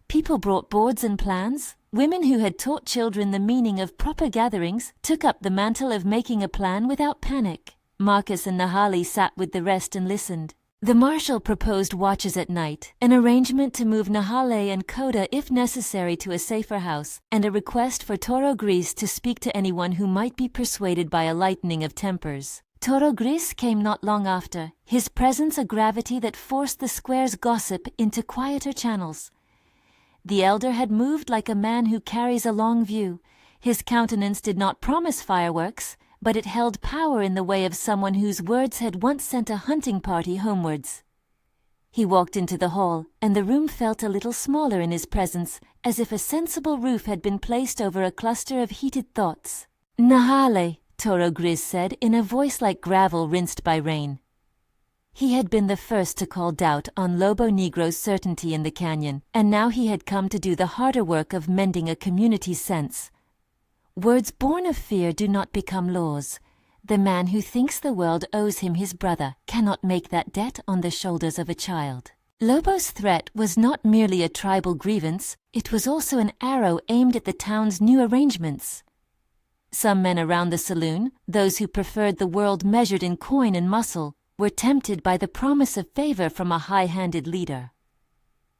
People brought boards and plans. Women who had taught children the meaning of proper gatherings took up the mantle of making a plan without panic. Marcus and Nahale sat with the rest and listened. The marshal proposed watches at night, an arrangement to move Nahale and Coda if necessary to a safer house, and a request for Toro Gris to speak to anyone who might be persuaded by a lightening of tempers. Toro Gris came not long after, his presence a gravity that forced the square's gossip into quieter channels. The elder had moved like a man who carries a long view. His countenance did not promise fireworks, but it held power in the way of someone whose words had once sent a hunting party homewards. He walked into the hall, and the room felt a little smaller in his presence, as if a sensible roof had been placed over a cluster of heated thoughts. "Nahale," Toro Gris said in a voice like gravel rinsed by rain. He had been the first to call doubt on Lobo Negro's certainty in the canyon, and now he had come to do the harder work of mending a community's sense. Words born of fear do not become laws. The man who thinks the world owes him his brother cannot make that debt on the shoulders of a child. Lobo's threat was not merely a tribal grievance, it was also an arrow aimed at the town's new arrangements. Some men around the saloon, those who preferred the world measured in coin and muscle, were tempted by the promise of favor from a high-handed leader.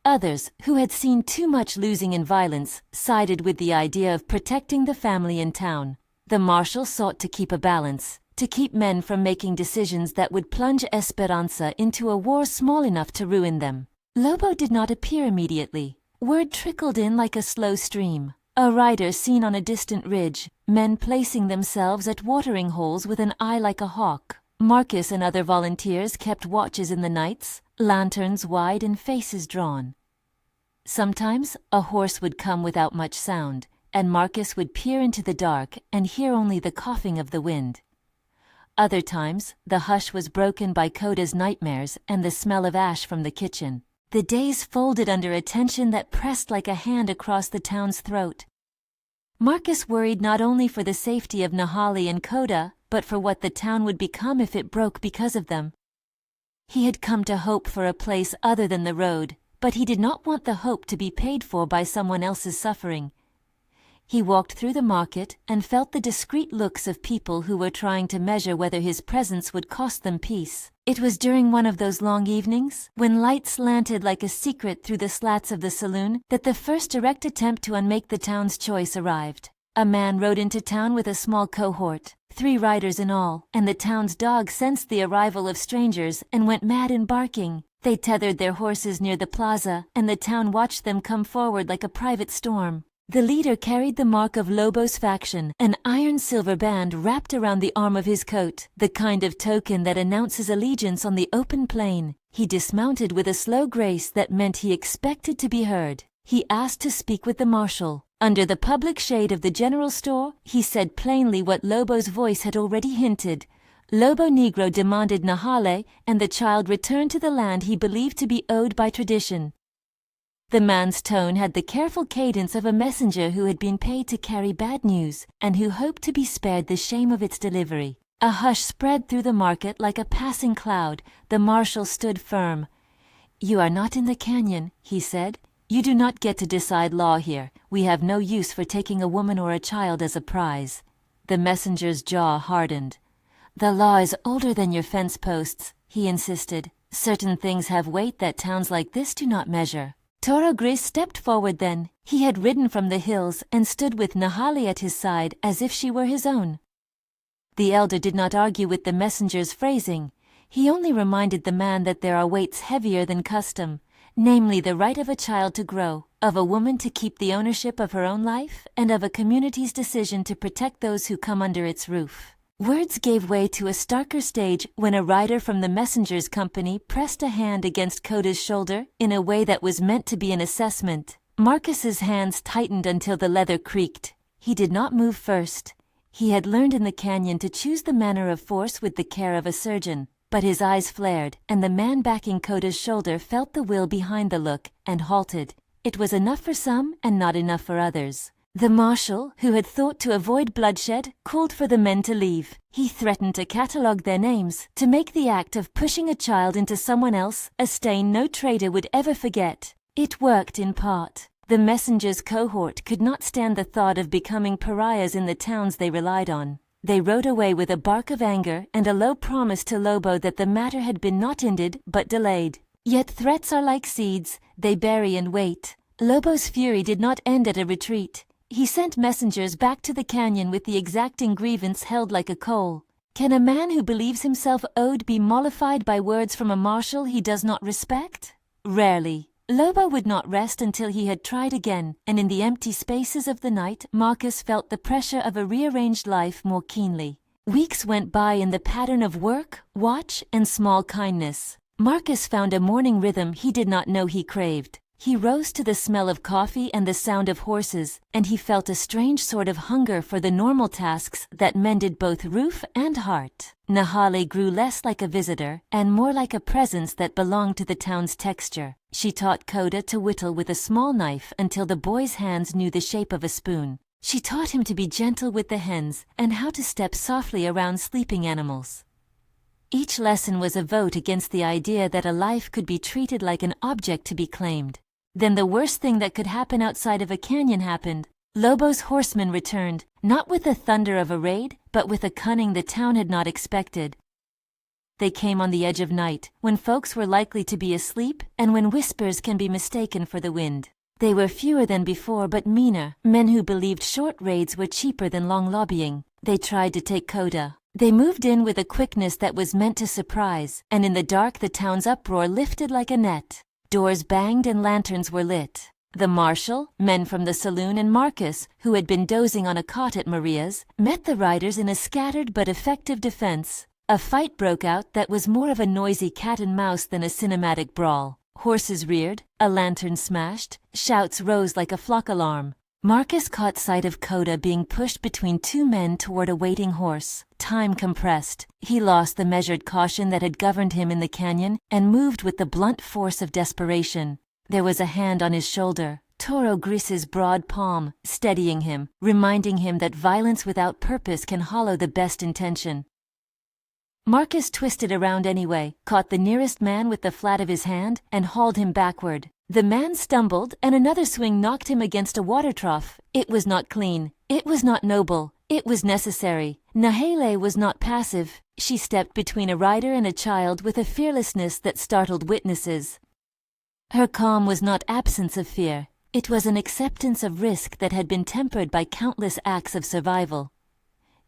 Others, who had seen too much losing in violence, sided with the idea of protecting the family in town. The marshal sought to keep a balance, to keep men from making decisions that would plunge Esperanza into a war small enough to ruin them. Lobo did not appear immediately. Word trickled in like a slow stream. A rider seen on a distant ridge, men placing themselves at watering holes with an eye like a hawk. Marcus and other volunteers kept watches in the nights, lanterns wide and faces drawn. Sometimes a horse would come without much sound, and Marcus would peer into the dark and hear only the coughing of the wind. Other times, the hush was broken by Coda's nightmares and the smell of ash from the kitchen. The days folded under a tension that pressed like a hand across the town's throat. Marcus worried not only for the safety of Nahale and Coda, but for what the town would become if it broke because of them. He had come to hope for a place other than the road, but he did not want the hope to be paid for by someone else's suffering. He walked through the market and felt the discreet looks of people who were trying to measure whether his presence would cost them peace. It was during one of those long evenings, when light slanted like a secret through the slats of the saloon, that the first direct attempt to unmake the town's choice arrived. A man rode into town with a small cohort, 3 riders in all, and the town's dog sensed the arrival of strangers and went mad in barking. They tethered their horses near the plaza, and the town watched them come forward like a private storm. The leader carried the mark of Lobo's faction, an iron-silver band wrapped around the arm of his coat, the kind of token that announces allegiance on the open plain. He dismounted with a slow grace that meant he expected to be heard. He asked to speak with the marshal. Under the public shade of the general store, he said plainly what Lobo's voice had already hinted. Lobo Negro demanded Nahale, and the child returned to the land he believed to be owed by tradition. The man's tone had the careful cadence of a messenger who had been paid to carry bad news, and who hoped to be spared the shame of its delivery. A hush spread through the market like a passing cloud. The marshal stood firm. "You are not in the canyon," he said. "You do not get to decide law here. We have no use for taking a woman or a child as a prize." The messenger's jaw hardened. "The law is older than your fence posts," he insisted. "Certain things have weight that towns like this do not measure." Toro Gris stepped forward then. He had ridden from the hills and stood with Nahale at his side as if she were his own. The elder did not argue with the messenger's phrasing. He only reminded the man that there are weights heavier than custom, namely the right of a child to grow, of a woman to keep the ownership of her own life, and of a community's decision to protect those who come under its roof. Words gave way to a starker stage when a rider from the messenger's company pressed a hand against Coda's shoulder in a way that was meant to be an assessment. Marcus's hands tightened until the leather creaked. He did not move first. He had learned in the canyon to choose the manner of force with the care of a surgeon. But his eyes flared, and the man backing Coda's shoulder felt the will behind the look, and halted. It was enough for some and not enough for others. The marshal, who had thought to avoid bloodshed, called for the men to leave. He threatened to catalogue their names, to make the act of pushing a child into someone else a stain no traitor would ever forget. It worked in part. The messenger's cohort could not stand the thought of becoming pariahs in the towns they relied on. They rode away with a bark of anger and a low promise to Lobo that the matter had been not ended but delayed. Yet threats are like seeds, they bury and wait. Lobo's fury did not end at a retreat. He sent messengers back to the canyon with the exacting grievance held like a coal. Can a man who believes himself owed be mollified by words from a marshal he does not respect? Rarely. Lobo would not rest until he had tried again, and in the empty spaces of the night Marcus felt the pressure of a rearranged life more keenly. Weeks went by in the pattern of work, watch, and small kindness. Marcus found a morning rhythm he did not know he craved. He rose to the smell of coffee and the sound of horses, and he felt a strange sort of hunger for the normal tasks that mended both roof and heart. Nahale grew less like a visitor and more like a presence that belonged to the town's texture. She taught Coda to whittle with a small knife until the boy's hands knew the shape of a spoon. She taught him to be gentle with the hens and how to step softly around sleeping animals. Each lesson was a vote against the idea that a life could be treated like an object to be claimed. Then the worst thing that could happen outside of a canyon happened. Lobo's horsemen returned, not with the thunder of a raid, but with a cunning the town had not expected. They came on the edge of night, when folks were likely to be asleep, and when whispers can be mistaken for the wind. They were fewer than before, but meaner, men who believed short raids were cheaper than long lobbying. They tried to take Coda. They moved in with a quickness that was meant to surprise, and in the dark the town's uproar lifted like a net. Doors banged and lanterns were lit. The marshal, men from the saloon, and Marcus, who had been dozing on a cot at Maria's, met the riders in a scattered but effective defense. A fight broke out that was more of a noisy cat and mouse than a cinematic brawl. Horses reared, a lantern smashed, shouts rose like a flock alarm. Marcus caught sight of Coda being pushed between two men toward a waiting horse. Time compressed. He lost the measured caution that had governed him in the canyon and moved with the blunt force of desperation. There was a hand on his shoulder, Toro Gris's broad palm, steadying him, reminding him that violence without purpose can hollow the best intention. Marcus twisted around anyway, caught the nearest man with the flat of his hand, and hauled him backward. The man stumbled, and another swing knocked him against a water trough. It was not clean. It was not noble. It was necessary. Nahale was not passive. She stepped between a rider and a child with a fearlessness that startled witnesses. Her calm was not absence of fear. It was an acceptance of risk that had been tempered by countless acts of survival.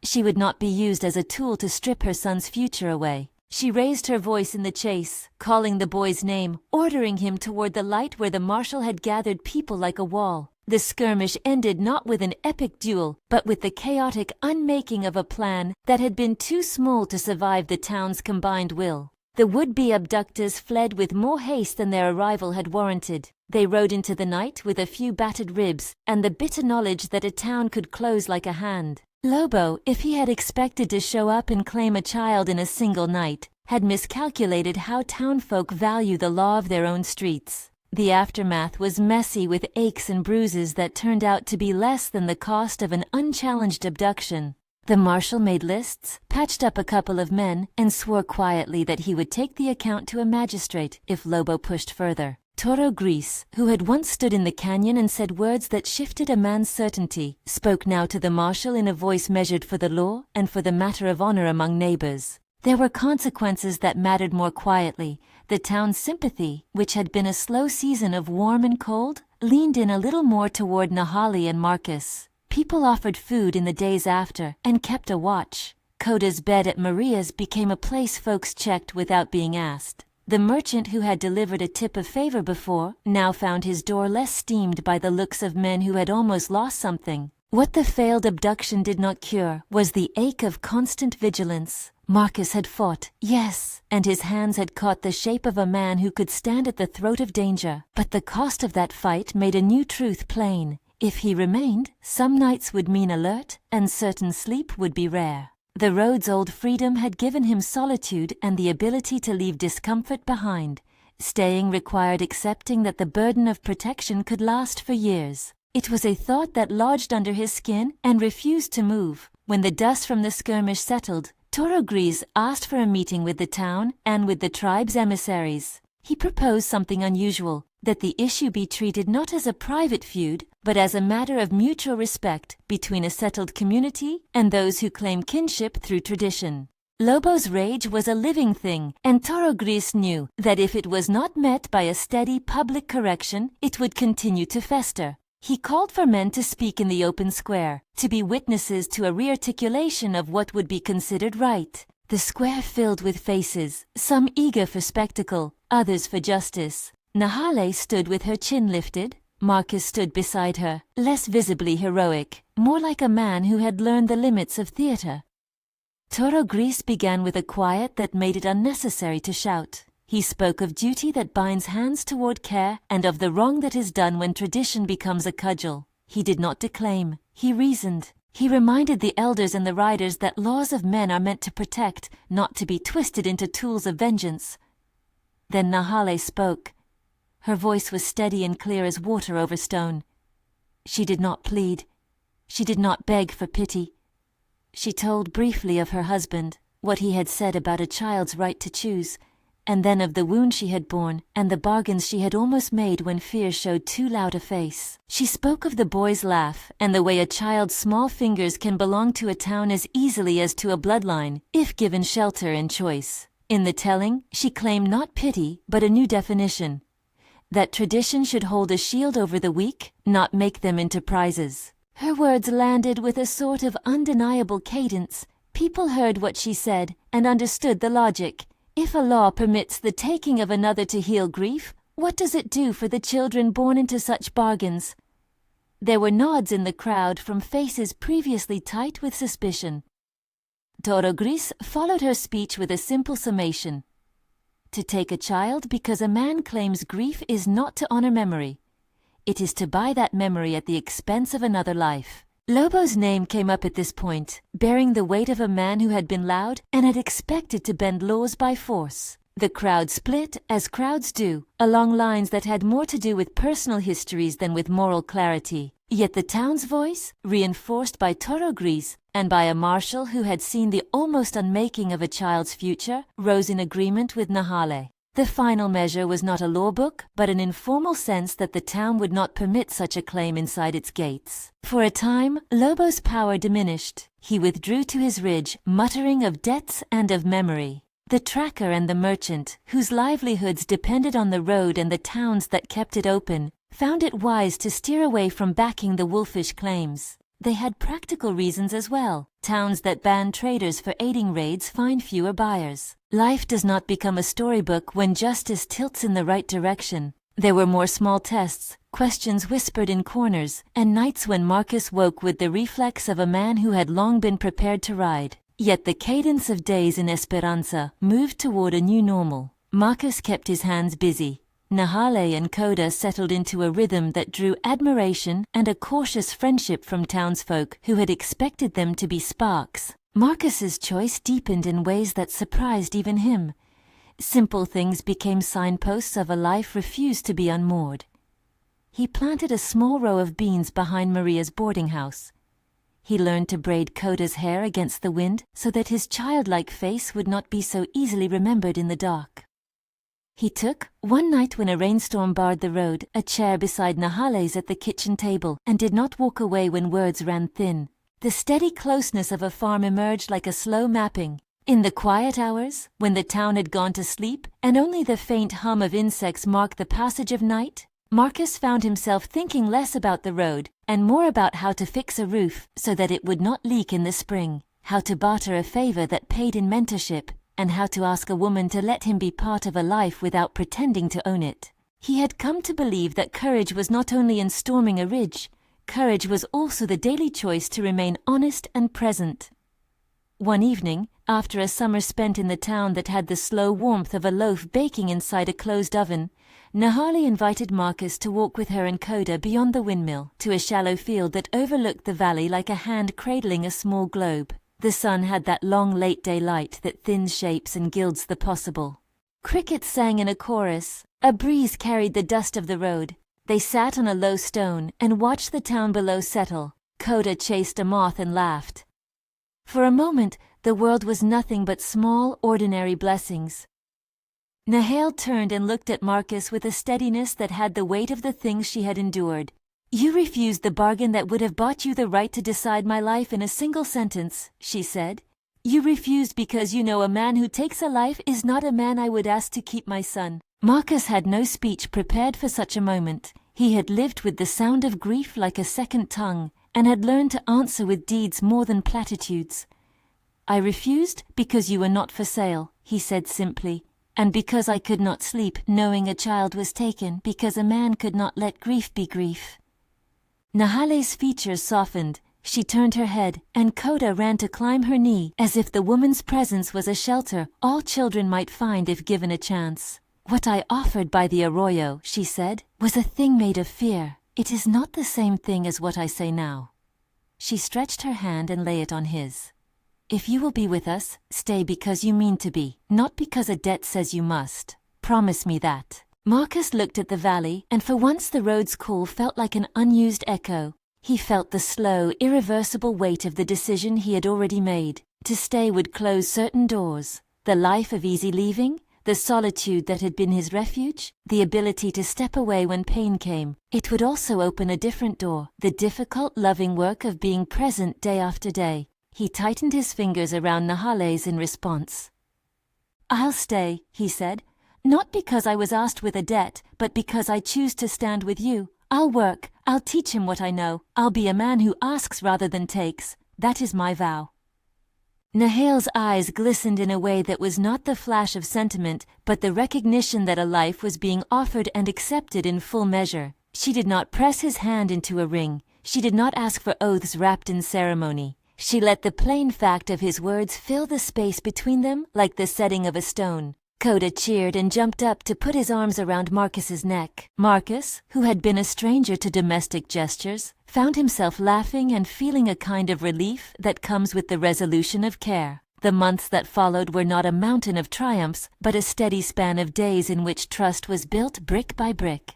She would not be used as a tool to strip her son's future away. She raised her voice in the chase, calling the boy's name, ordering him toward the light where the marshal had gathered people like a wall. The skirmish ended not with an epic duel, but with the chaotic unmaking of a plan that had been too small to survive the town's combined will. The would-be abductors fled with more haste than their arrival had warranted. They rode into the night with a few battered ribs and the bitter knowledge that a town could close like a hand. Lobo, if he had expected to show up and claim a child in a single night, had miscalculated how townfolk value the law of their own streets. The aftermath was messy with aches and bruises that turned out to be less than the cost of an unchallenged abduction. The marshal made lists, patched up a couple of men, and swore quietly that he would take the account to a magistrate if Lobo pushed further. Toro Gris, who had once stood in the canyon and said words that shifted a man's certainty, spoke now to the marshal in a voice measured for the law and for the matter of honor among neighbors. There were consequences that mattered more quietly. The town's sympathy, which had been a slow season of warm and cold, leaned in a little more toward Nahale and Marcus. People offered food in the days after and kept a watch. Coda's bed at Maria's became a place folks checked without being asked. The merchant who had delivered a tip of favor before now found his door less steamed by the looks of men who had almost lost something. What the failed abduction did not cure was the ache of constant vigilance. Marcus had fought, yes, and his hands had caught the shape of a man who could stand at the throat of danger. But the cost of that fight made a new truth plain. If he remained, some nights would mean alert, and certain sleep would be rare. The road's old freedom had given him solitude and the ability to leave discomfort behind. Staying required accepting that the burden of protection could last for years. It was a thought that lodged under his skin and refused to move. When the dust from the skirmish settled, Toro Gris asked for a meeting with the town and with the tribe's emissaries. He proposed something unusual, that the issue be treated not as a private feud, but as a matter of mutual respect between a settled community and those who claim kinship through tradition. Lobo's rage was a living thing, and Toro Gris knew that if it was not met by a steady public correction, it would continue to fester. He called for men to speak in the open square, to be witnesses to a rearticulation of what would be considered right. The square filled with faces, some eager for spectacle, others for justice. Nahale stood with her chin lifted. Marcus stood beside her, less visibly heroic, more like a man who had learned the limits of theater. Toro Gris began with a quiet that made it unnecessary to shout. He spoke of duty that binds hands toward care and of the wrong that is done when tradition becomes a cudgel. He did not declaim. He reasoned. He reminded the elders and the riders that laws of men are meant to protect, not to be twisted into tools of vengeance. Then Nahale spoke. Her voice was steady and clear as water over stone. She did not plead. She did not beg for pity. She told briefly of her husband, what he had said about a child's right to choose, and then of the wound she had borne and the bargains she had almost made when fear showed too loud a face. She spoke of the boy's laugh and the way a child's small fingers can belong to a town as easily as to a bloodline, if given shelter and choice. In the telling, she claimed not pity, but a new definition. That tradition should hold a shield over the weak, not make them into prizes. Her words landed with a sort of undeniable cadence. People heard what she said and understood the logic. If a law permits the taking of another to heal grief, what does it do for the children born into such bargains? There were nods in the crowd from faces previously tight with suspicion. Toro Gris followed her speech with a simple summation. To take a child because a man claims grief is not to honor memory. It is to buy that memory at the expense of another life. Lobo's name came up at this point, bearing the weight of a man who had been loud and had expected to bend laws by force. The crowd split, as crowds do, along lines that had more to do with personal histories than with moral clarity. Yet the town's voice, reinforced by Toro Gris and by a marshal who had seen the almost unmaking of a child's future, rose in agreement with Nahale. The final measure was not a law book, but an informal sense that the town would not permit such a claim inside its gates. For a time, Lobo's power diminished. He withdrew to his ridge, muttering of debts and of memory. The tracker and the merchant, whose livelihoods depended on the road and the towns that kept it open, found it wise to steer away from backing the wolfish claims. They had practical reasons as well. Towns that ban traders for aiding raids find fewer buyers. Life does not become a storybook when justice tilts in the right direction. There were more small tests, questions whispered in corners, and nights when Marcus woke with the reflex of a man who had long been prepared to ride. Yet the cadence of days in Esperanza moved toward a new normal. Marcus kept his hands busy. Nahale and Coda settled into a rhythm that drew admiration and a cautious friendship from townsfolk who had expected them to be sparks. Marcus's choice deepened in ways that surprised even him. Simple things became signposts of a life refused to be unmoored. He planted a small row of beans behind Maria's boarding house. He learned to braid Coda's hair against the wind so that his childlike face would not be so easily remembered in the dark. He took, one night when a rainstorm barred the road, a chair beside Nahale's at the kitchen table and did not walk away when words ran thin. The steady closeness of a farm emerged like a slow mapping. In the quiet hours, when the town had gone to sleep and only the faint hum of insects marked the passage of night, Marcus found himself thinking less about the road and more about how to fix a roof so that it would not leak in the spring, how to barter a favor that paid in mentorship, and how to ask a woman to let him be part of a life without pretending to own it. He had come to believe that courage was not only in storming a ridge, courage was also the daily choice to remain honest and present. One evening, after a summer spent in the town that had the slow warmth of a loaf baking inside a closed oven, Nahale invited Marcus to walk with her and Coda beyond the windmill to a shallow field that overlooked the valley like a hand cradling a small globe. The sun had that long late-day light that thins shapes and gilds the possible. Crickets sang in a chorus. A breeze carried the dust of the road. They sat on a low stone and watched the town below settle. Coda chased a moth and laughed. For a moment, the world was nothing but small, ordinary blessings. Nahale turned and looked at Marcus with a steadiness that had the weight of the things she had endured. "You refused the bargain that would have bought you the right to decide my life in a single sentence," she said. "You refused because you know a man who takes a life is not a man I would ask to keep my son." Marcus had no speech prepared for such a moment. He had lived with the sound of grief like a second tongue, and had learned to answer with deeds more than platitudes. "I refused because you were not for sale," he said simply, "and because I could not sleep knowing a child was taken because a man could not let grief be grief." Nahale's features softened. She turned her head, and Coda ran to climb her knee, as if the woman's presence was a shelter all children might find if given a chance. "What I offered by the arroyo," she said, "was a thing made of fear. It is not the same thing as what I say now." She stretched her hand and lay it on his. "If you will be with us, stay because you mean to be, not because a debt says you must. Promise me that." Marcus looked at the valley, and for once the road's call felt like an unused echo. He felt the slow, irreversible weight of the decision he had already made. To stay would close certain doors. The life of easy leaving, the solitude that had been his refuge, the ability to step away when pain came. It would also open a different door, the difficult, loving work of being present day after day. He tightened his fingers around Nahale's in response. "I'll stay," he said. "Not because I was asked with a debt, but because I choose to stand with you. I'll work. I'll teach him what I know. I'll be a man who asks rather than takes. That is my vow." Nahale's eyes glistened in a way that was not the flash of sentiment, but the recognition that a life was being offered and accepted in full measure. She did not press his hand into a ring. She did not ask for oaths wrapped in ceremony. She let the plain fact of his words fill the space between them like the setting of a stone. Coda cheered and jumped up to put his arms around Marcus's neck. Marcus, who had been a stranger to domestic gestures, found himself laughing and feeling a kind of relief that comes with the resolution of care. The months that followed were not a mountain of triumphs, but a steady span of days in which trust was built brick by brick.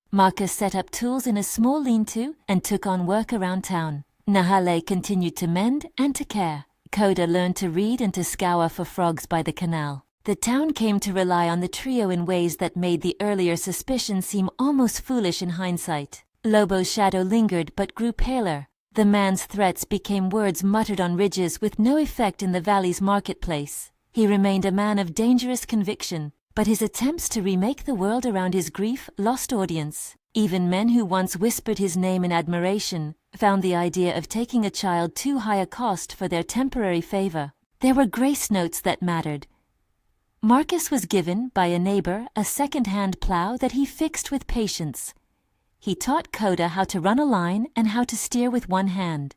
Marcus set up tools in a small lean-to and took on work around town. Nahale continued to mend and to care. Coda learned to read and to scour for frogs by the canal. The town came to rely on the trio in ways that made the earlier suspicion seem almost foolish in hindsight. Lobo's shadow lingered but grew paler. The man's threats became words muttered on ridges with no effect in the valley's marketplace. He remained a man of dangerous conviction, but his attempts to remake the world around his grief lost audience. Even men who once whispered his name in admiration found the idea of taking a child too high a cost for their temporary favor. There were grace notes that mattered. Marcus was given, by a neighbor, a second-hand plow that he fixed with patience. He taught Coda how to run a line and how to steer with one hand.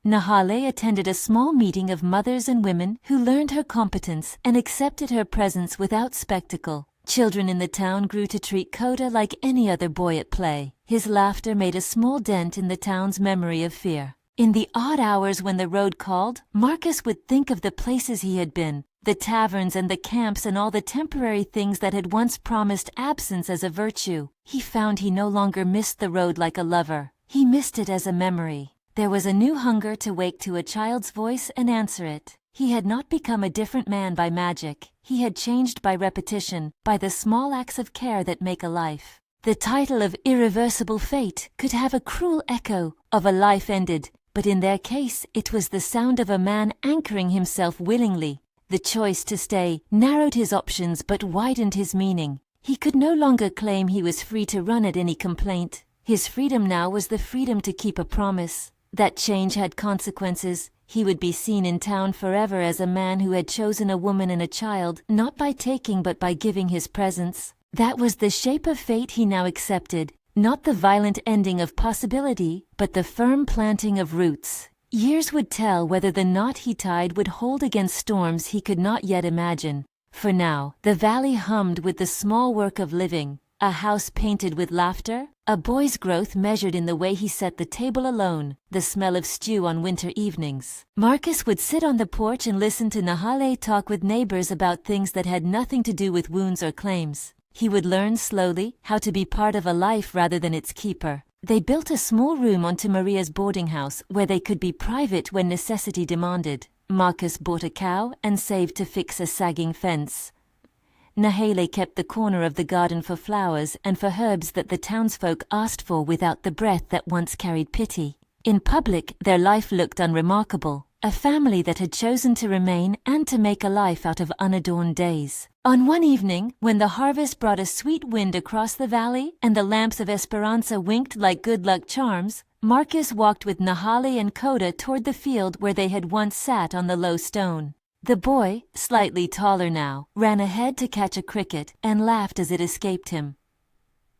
Nahale attended a small meeting of mothers and women who learned her competence and accepted her presence without spectacle. Children in the town grew to treat Coda like any other boy at play. His laughter made a small dent in the town's memory of fear. In the odd hours when the road called, Marcus would think of the places he had been, the taverns and the camps and all the temporary things that had once promised absence as a virtue. He found he no longer missed the road like a lover. He missed it as a memory. There was a new hunger to wake to a child's voice and answer it. He had not become a different man by magic. He had changed by repetition, by the small acts of care that make a life. The title of irreversible fate could have a cruel echo of a life ended, but in their case it was the sound of a man anchoring himself willingly. The choice to stay narrowed his options but widened his meaning. He could no longer claim he was free to run at any complaint. His freedom now was the freedom to keep a promise. That change had consequences. He would be seen in town forever as a man who had chosen a woman and a child, not by taking but by giving his presence. That was the shape of fate he now accepted, not the violent ending of possibility, but the firm planting of roots. Years would tell whether the knot he tied would hold against storms he could not yet imagine. For now, the valley hummed with the small work of living. A house painted with laughter, a boy's growth measured in the way he set the table alone, the smell of stew on winter evenings. Marcus would sit on the porch and listen to Nahale talk with neighbors about things that had nothing to do with wounds or claims. He would learn slowly how to be part of a life rather than its keeper. They built a small room onto Maria's boarding house where they could be private when necessity demanded. Marcus bought a cow and saved to fix a sagging fence. Nahale kept the corner of the garden for flowers and for herbs that the townsfolk asked for without the breath that once carried pity. In public, their life looked unremarkable, a family that had chosen to remain and to make a life out of unadorned days. On one evening, when the harvest brought a sweet wind across the valley and the lamps of Esperanza winked like good luck charms, Marcus walked with Nahale and Coda toward the field where they had once sat on the low stone. The boy, slightly taller now, ran ahead to catch a cricket and laughed as it escaped him.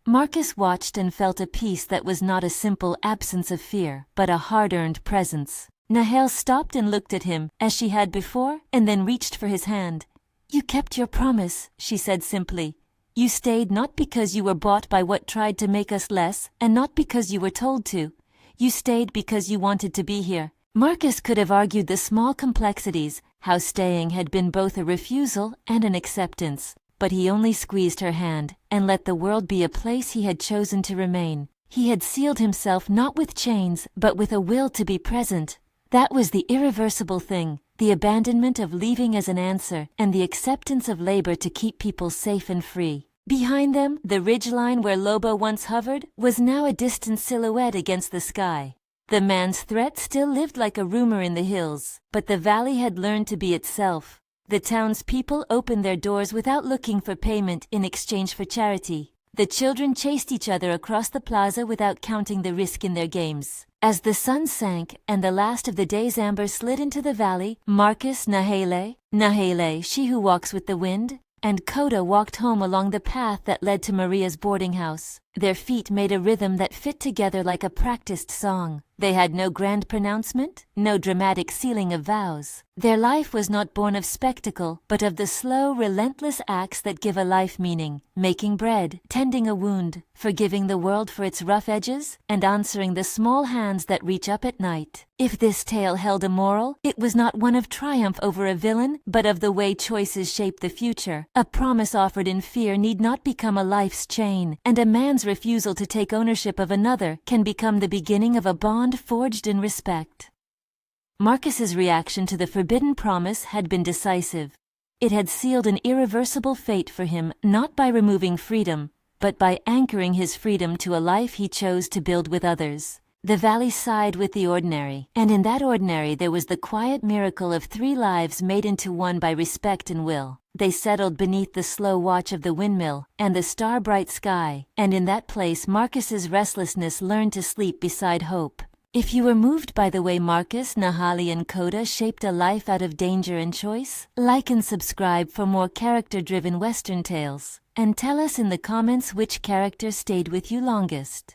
Marcus watched and felt a peace that was not a simple absence of fear, but a hard-earned presence. Nahale stopped and looked at him, as she had before, and then reached for his hand. "You kept your promise," she said simply. "You stayed not because you were bought by what tried to make us less, and not because you were told to. You stayed because you wanted to be here." Marcus could have argued the small complexities, how staying had been both a refusal and an acceptance, but he only squeezed her hand and let the world be a place he had chosen to remain. He had sealed himself not with chains, but with a will to be present. That was the irreversible thing, the abandonment of leaving as an answer, and the acceptance of labor to keep people safe and free. Behind them, the ridgeline where Lobo once hovered was now a distant silhouette against the sky. The man's threat still lived like a rumor in the hills, but the valley had learned to be itself. The townspeople opened their doors without looking for payment in exchange for charity. The children chased each other across the plaza without counting the risk in their games. As the sun sank and the last of the day's amber slid into the valley, Marcus, Nahale, she who walks with the wind, and Coda walked home along the path that led to Maria's boarding house. Their feet made a rhythm that fit together like a practiced song. They had no grand pronouncement, no dramatic sealing of vows. Their life was not born of spectacle, but of the slow, relentless acts that give a life meaning, making bread, tending a wound, forgiving the world for its rough edges, and answering the small hands that reach up at night. If this tale held a moral, it was not one of triumph over a villain, but of the way choices shape the future. A promise offered in fear need not become a life's chain, and a man's refusal to take ownership of another can become the beginning of a bond forged in respect. Marcus's reaction to the forbidden promise had been decisive. It had sealed an irreversible fate for him, not by removing freedom, but by anchoring his freedom to a life he chose to build with others. The valley sighed with the ordinary, and in that ordinary there was the quiet miracle of 3 lives made into one by respect and will. They settled beneath the slow watch of the windmill and the star-bright sky, and in that place Marcus's restlessness learned to sleep beside hope. If you were moved by the way Marcus, Nahale, and Coda shaped a life out of danger and choice, like and subscribe for more character-driven Western tales, and tell us in the comments which character stayed with you longest.